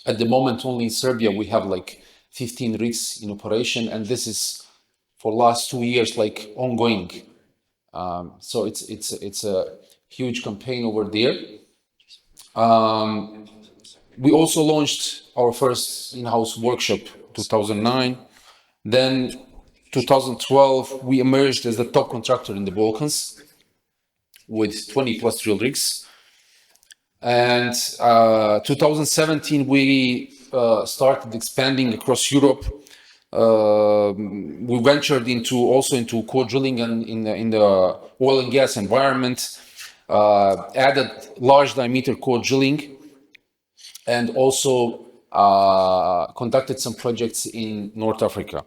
At the moment, only in Serbia, we have like 15 rigs in operation, and this is for last 2 years, like ongoing. So it's a huge campaign over there. We also launched our first in-house workshop 2009. Then 2012, we emerged as the top contractor in the Balkans with 20 plus drill rigs. And 2017, we started expanding across Europe. We ventured into core drilling and in the oil and gas environment, added large diameter core drilling, and also conducted some projects in North Africa.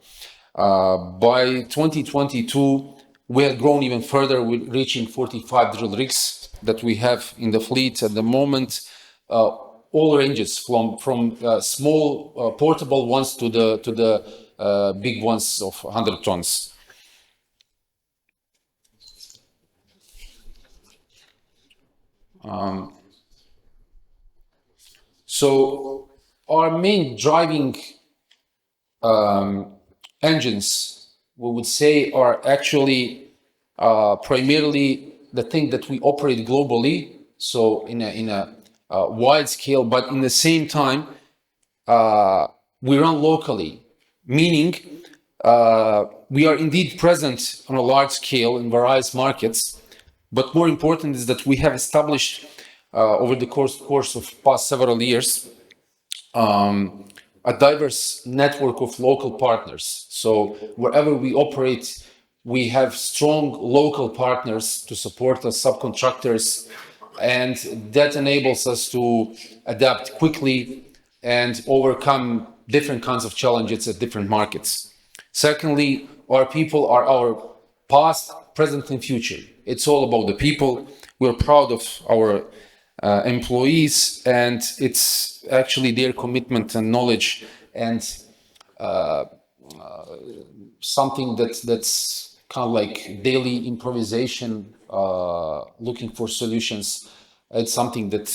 By 2022, we had grown even further, with reaching 45 drill rigs that we have in the fleet at the moment. All ranges from small portable ones to the big ones of 100 tons. So our main driving engines, we would say, are actually primarily the thing that we operate globally, so in a wide scale, but in the same time, we run locally, meaning we are indeed present on a large scale in various markets, but more important is that we have established over the course of past several years a diverse network of local partners. So wherever we operate, we have strong local partners to support us, subcontractors, and that enables us to adapt quickly and overcome different kinds of challenges at different markets. Secondly, our people are our past, present, and future. It's all about the people. We're proud of our employees, and it's actually their commitment and knowledge and something that's kind of like daily improvisation, looking for solutions. It's something that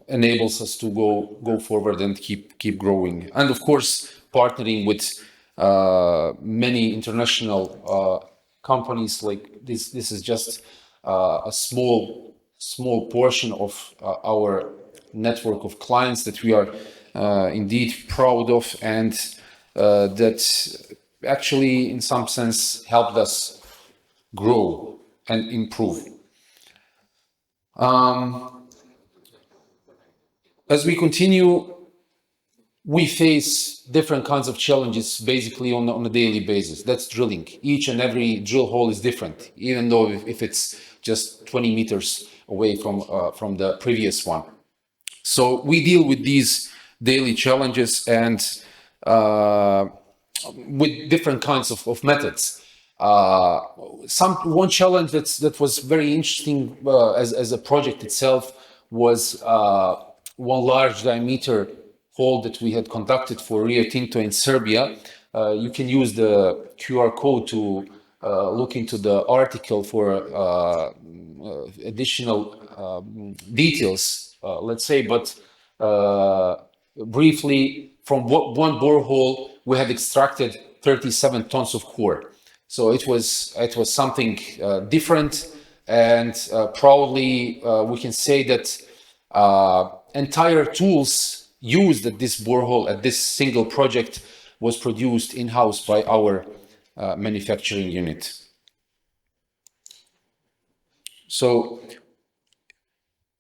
enables us to go forward and keep growing. And of course, partnering with many international companies. Like this is just a small portion of our network of clients that we are indeed proud of, and that actually in some sense helped us grow and improve. As we continue, we face different kinds of challenges basically on a daily basis. That's drilling. Each and every drill hole is different, even though if it's just 20 meters away from the previous one. So we deal with these daily challenges and with different kinds of methods. One challenge that was very interesting as a project itself was one large diameter hole that we had conducted for Rio Tinto in Serbia. You can use the QR code to look into the article for additional details, let's say, but briefly, from one borehole, we had extracted 37 tons of core. So it was something different, and proudly we can say that entire tools used at this borehole, at this single project, was produced in-house by our manufacturing unit. So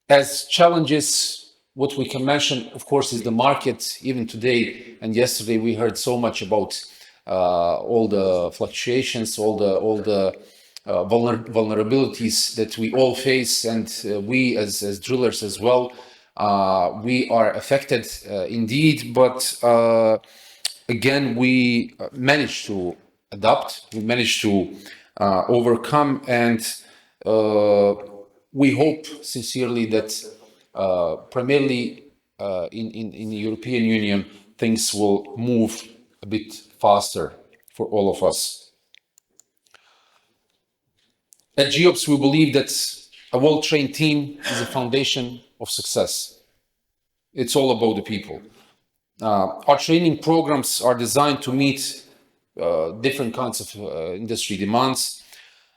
as challenges, what we can mention, of course, is the market. Even today and yesterday, we heard so much about all the fluctuations, all the vulnerabilities that we all face, and we as drillers as well, we are affected indeed, but again, we managed to adapt, we managed to overcome, and we hope sincerely that primarily in the European Union, things will move a bit faster for all of us. At GEOPS, we believe that a well-trained team is the foundation of success. It's all about the people. Our training programs are designed to meet different kinds of industry demands,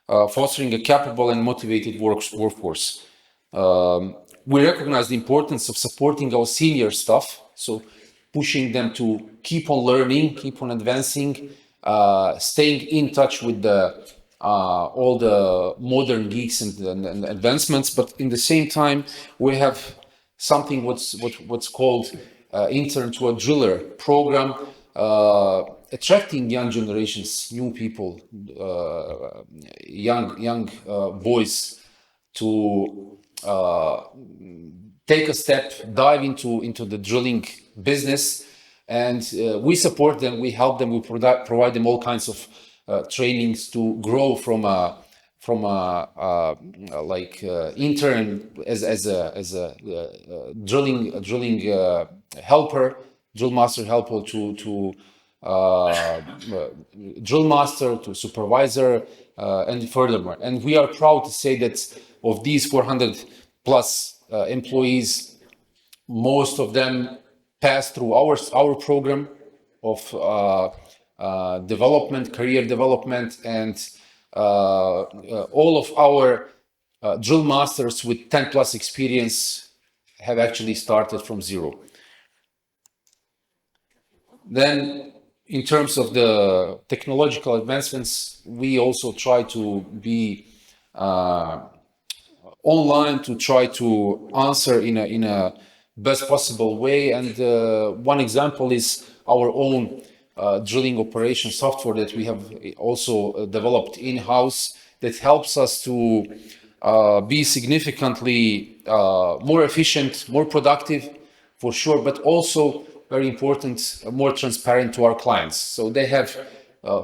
fostering a capable and motivated workforce. We recognize the importance of supporting our senior staff, so pushing them to keep on learning, keep on advancing, staying in touch with all the modern geeks and advancements. But in the same time, we have something what's called Intern to a Driller program, attracting young generations, new people, young boys to take a step, dive into the drilling business, and we support them, we help them, we provide them all kinds of trainings to grow from a intern as a drilling helper, drill master helper to drill master to supervisor, and furthermore. And we are proud to say that of these 400 plus employees, most of them pass through our program of development, career development, and all of our drill masters with 10 plus experience have actually started from zero. Then, in terms of the technological advancements, we also try to be online to try to answer in a best possible way. And one example is our own drilling operation software that we have also developed in-house that helps us to be significantly more efficient, more productive, for sure, but also very important, more transparent to our clients. So they have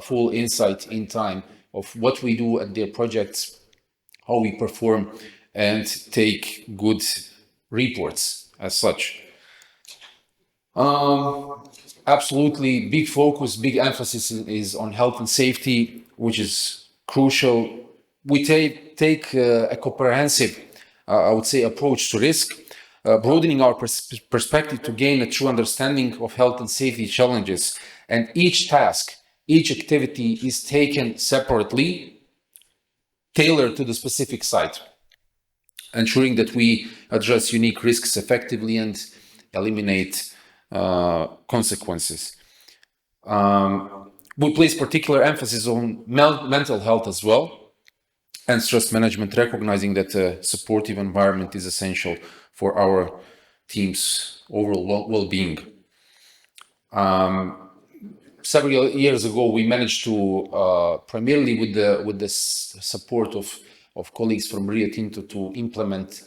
full insight in time of what we do at their projects, how we perform, and take good reports as such. Absolutely, big focus, big emphasis is on health and safety, which is crucial. We take a comprehensive, I would say, approach to risk, broadening our perspective to gain a true understanding of health and safety challenges. And each task, each activity is taken separately, tailored to the specific site, ensuring that we address unique risks effectively and eliminate consequences. We place particular emphasis on mental health as well, and stress management, recognizing that a supportive environment is essential for our team's overall well-being. Several years ago, we managed to, primarily with the support of colleagues from Rio Tinto, to implement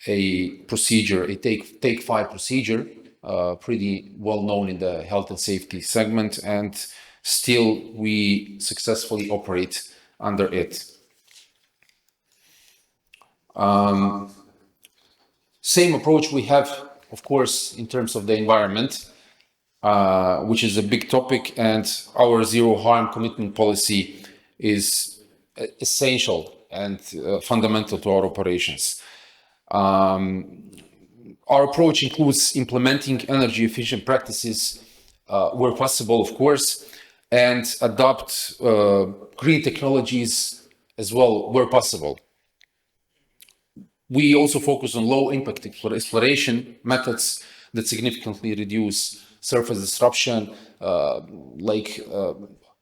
a procedure, a take 5 procedure, pretty well known in the health and safety segment, and still we successfully operate under it. Same approach we have, of course, in terms of the environment, which is a big topic, and our zero harm commitment policy is essential and fundamental to our operations. Our approach includes implementing energy efficient practices where possible, of course, and adopt green technologies as well where possible. We also focus on low impact exploration methods that significantly reduce surface disruption.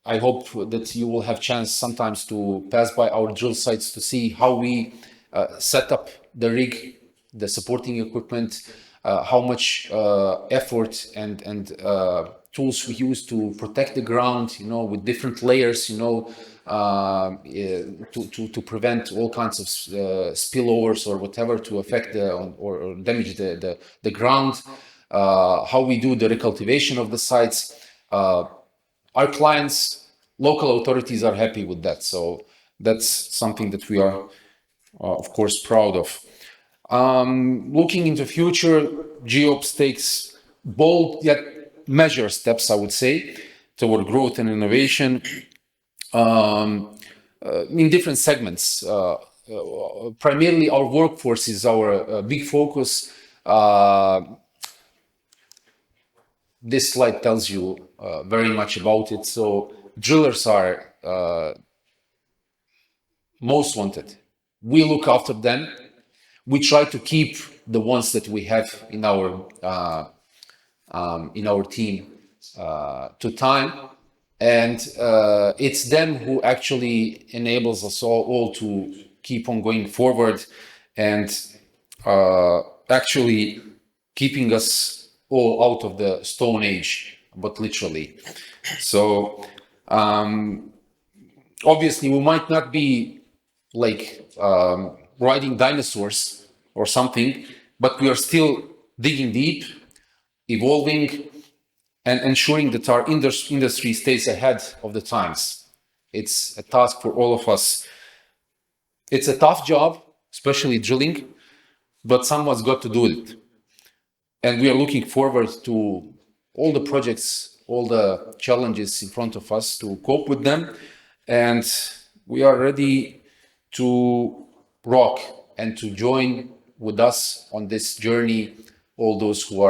I hope that you will have chance sometimes to pass by our drill sites to see how we set up the rig, the supporting equipment, how much effort and tools we use to protect the ground, with different layers, to prevent all kinds of spillovers or whatever to affect or damage the ground, how we do the recultivation of the sites. Our clients, local authorities are happy with that. So that's something that we are, of course, proud of. Looking into future, GEOPS takes bold yet measured steps, I would say, toward growth and innovation in different segments. Primarily, our workforce is our big focus. This slide tells you very much about it. So drillers are most wanted. We look after them. We try to keep the ones that we have in our team to time, and it's them who actually enables us all to keep on going forward and actually keeping us all out of the Stone Age, but literally. So obviously we might not be like riding dinosaurs or something, but we are still digging deep, evolving, and ensuring that our industry stays ahead of the times. It's a task for all of us. It's a tough job, especially drilling, but someone's got to do it. And we are looking forward to all the projects, all the challenges in front of us to cope with them. And we are ready to rock and to join with us on this journey, all those who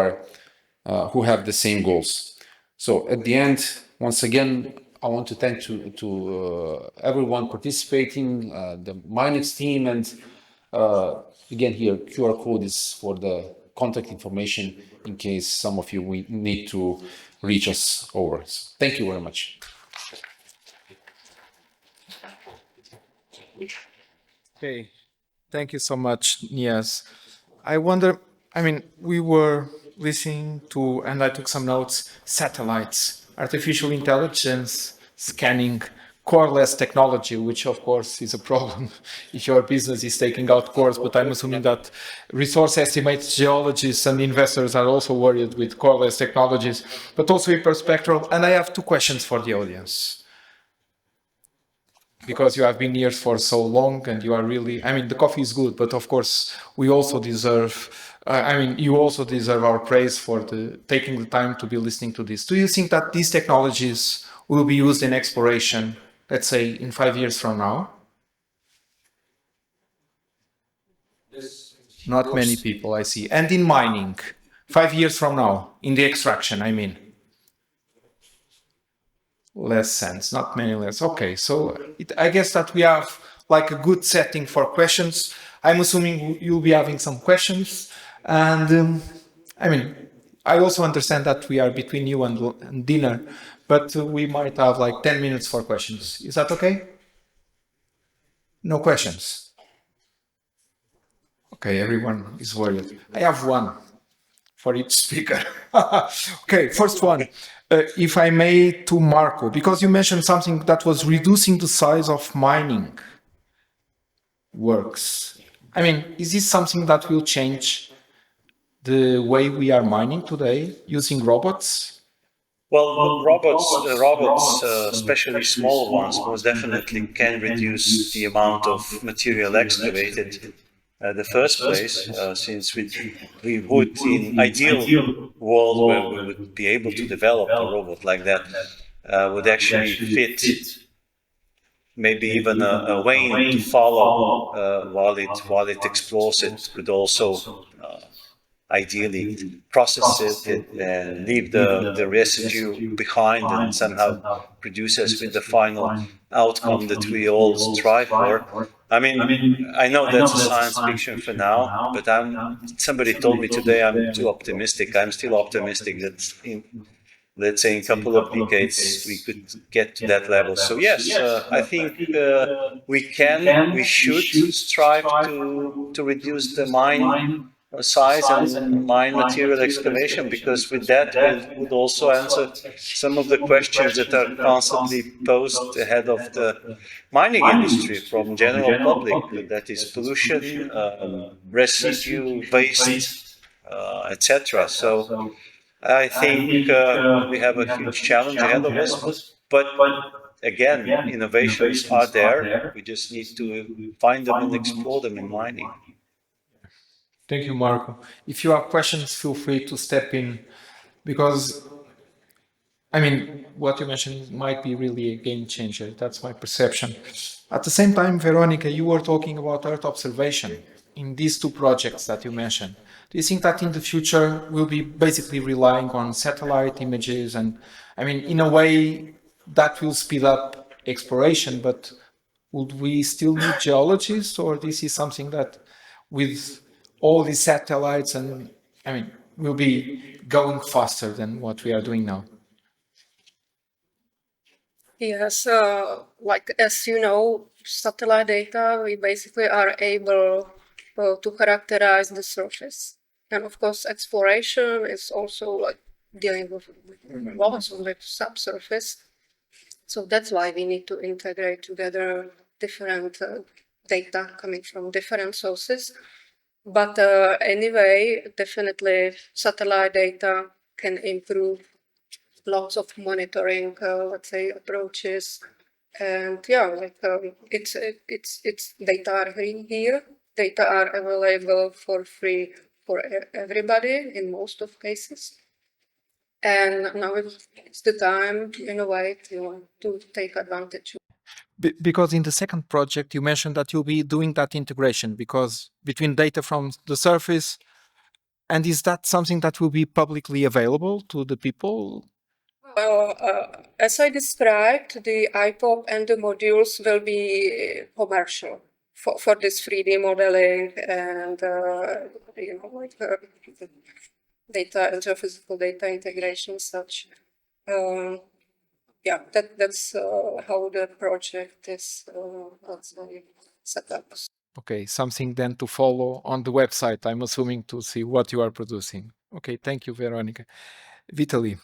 who have the same goals. So at the end, once again, I want to thank everyone participating, the MINEX team, and again here, QR code is for the contact information in case some of you need to reach us over. So thank you very much. Okay, thank you so much, Nias. I wonder, I mean, we were listening to, and I took some notes, satellites, artificial intelligence, scanning, coreless technology, which of course is a problem if your business is taking out cores, but I'm assuming that resource estimates geologists and investors are also worried with coreless technologies, but also hyperspectral. And I have two questions for the audience. Because you have been here for so long and you are really, I mean, the coffee is good, but of course we also deserve, you also deserve our praise for taking the time to be listening to this. Do you think that these technologies will be used in exploration, let's say in 5 years from now? Not many people, I see. And in mining, 5 years from now, in the extraction, I mean. Less sense, not many less. Okay, so I guess that we have like a good setting for questions. I'm assuming you'll be having some questions. And I also understand that we are between you and dinner, but we might have like 10 minutes for questions. Is that okay? No questions? Okay, everyone is worried. I have one for each speaker. Okay, first one. If I may, to Marco, because you mentioned something that was reducing the size of mining works. I mean, is this something that will change the way we are mining today using robots? Well, robots, especially small ones, most definitely can reduce the amount of material excavated. The first place, since we would, in ideal world where we would be able to develop a robot like that, would actually fit maybe even a vein to follow while it explores it, could also ideally process it and leave the residue behind and somehow produce us with the final outcome that we all strive for. I mean, I know that's a science fiction for now, but somebody told me today I'm too optimistic. I'm still optimistic that let's say in a couple of decades we could get to that level. So yes, I think we should strive to reduce the size and mine material excavation, because with that we would also answer some of the questions that are constantly posed ahead of the mining industry from general public. That is pollution, residue, waste, etc. So I think we have a huge challenge ahead of us, but again, innovations are there. We just need to find them and explore them in mining. Thank you, Marco. If you have questions, feel free to step in, because I mean, what you mentioned might be really a game changer. That's my perception. At the same time, Veronica, you were talking about Earth observation in these two projects that you mentioned. Do you think that in the future we'll be basically relying on satellite images? And I mean, in a way, that will speed up exploration, but would we still need geologists, or this is something that with all these satellites and I mean, will be going faster than what we are doing now? Yes, like as you know, satellite data, we basically are able to characterize the surface. And of course, exploration is also like dealing with lots of subsurface. So that's why we need to integrate together different data coming from different sources. But anyway, definitely satellite data can improve lots of monitoring, let's say, approaches, and yeah, like it's data are here. Data are available for free for everybody in most of cases, and now it's the time, in a way, to take advantage. Because in the second project you mentioned that you'll be doing that integration because between data from the surface, and is that something that will be publicly available to the people? As I described, the iPop and the modules will be commercial for this 3D modeling and like data and geophysical data integration such. Yeah, that's how the project is let's say set up. Okay, something then to follow on the website, I'm assuming, to see what you are producing. Okay, thank you, Veronica. Vitaly,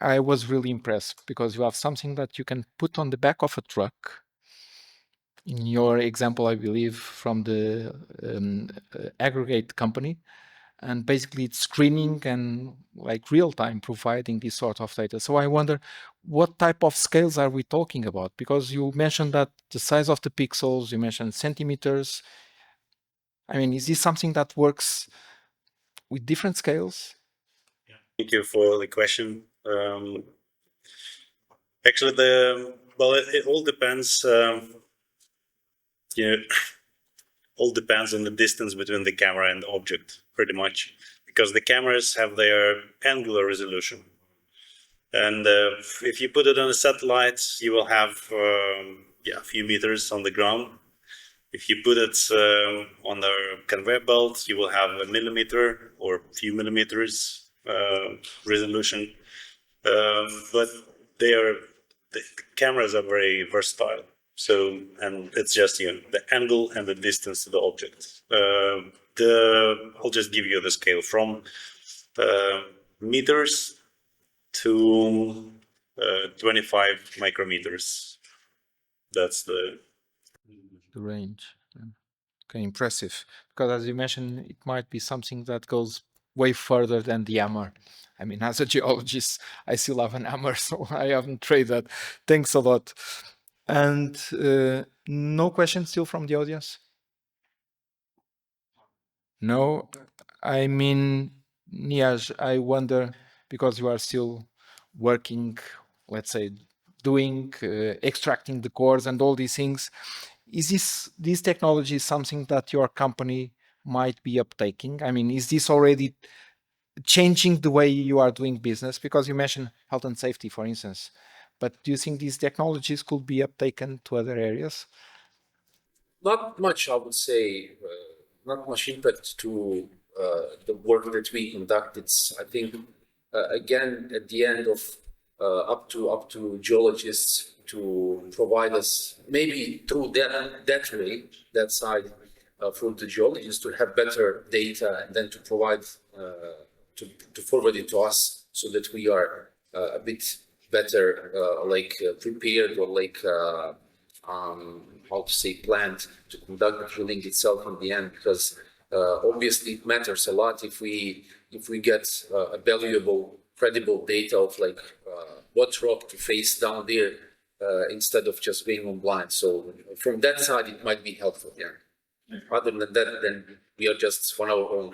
I was really impressed because you have something that you can put on the back of a truck. In your example, I believe, from the aggregate company, and basically it's screening and like real time providing this sort of data. So I wonder, what type of scales are we talking about? Because you mentioned that the size of the pixels, you mentioned centimeters. I mean, is this something that works with different scales? Thank you for the question. Actually, it all depends. All depends on the distance between the camera and the object, pretty much, because the cameras have their angular resolution, and if you put it on a satellite, you will have a few meters on the ground. If you put it on the conveyor belt, you will have a millimeter or a few millimeters resolution. But the cameras are very versatile. So, and it's just the angle and the distance to the object. I'll just give you the scale from meters to 25 micrometers. That's the range. Okay, impressive. Because as you mentioned, it might be something that goes way further than the hammer. I mean, as a geologist, I still have an hammer, so I haven't tried that. Thanks a lot. And no questions still from the audience? No? I mean, Niaj, I wonder, because you are still working, let's say, doing, extracting the cores and all these things, is this technology something that your company might be uptaking? I mean, is this already changing the way you are doing business? Because you mentioned health and safety, for instance. But do you think these technologies could be uptaken to other areas? Not much, I would say. Not much impact to the work that we conduct. It's, I think, again, at the end of up to geologists to provide us maybe through that way, that side, for the geologists to have better data and then to provide to forward it to us so that we are a bit better prepared or how to say planned to conduct the drilling itself in the end, because obviously it matters a lot if we get a valuable, credible data of what rock to face down there instead of just being on blind. So from that side, it might be helpful. Yeah. Other than that, then we are just on our own.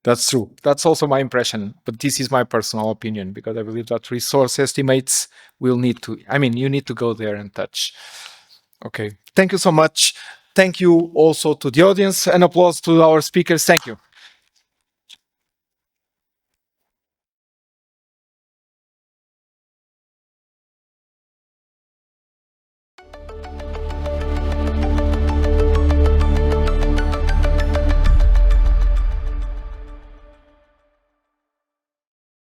That's true. That's also my impression, but this is my personal opinion, because I believe that resource estimates will need to, you need to go there and touch. Okay. Thank you so much. Thank you also to the audience, and applause to our speakers. Thank you.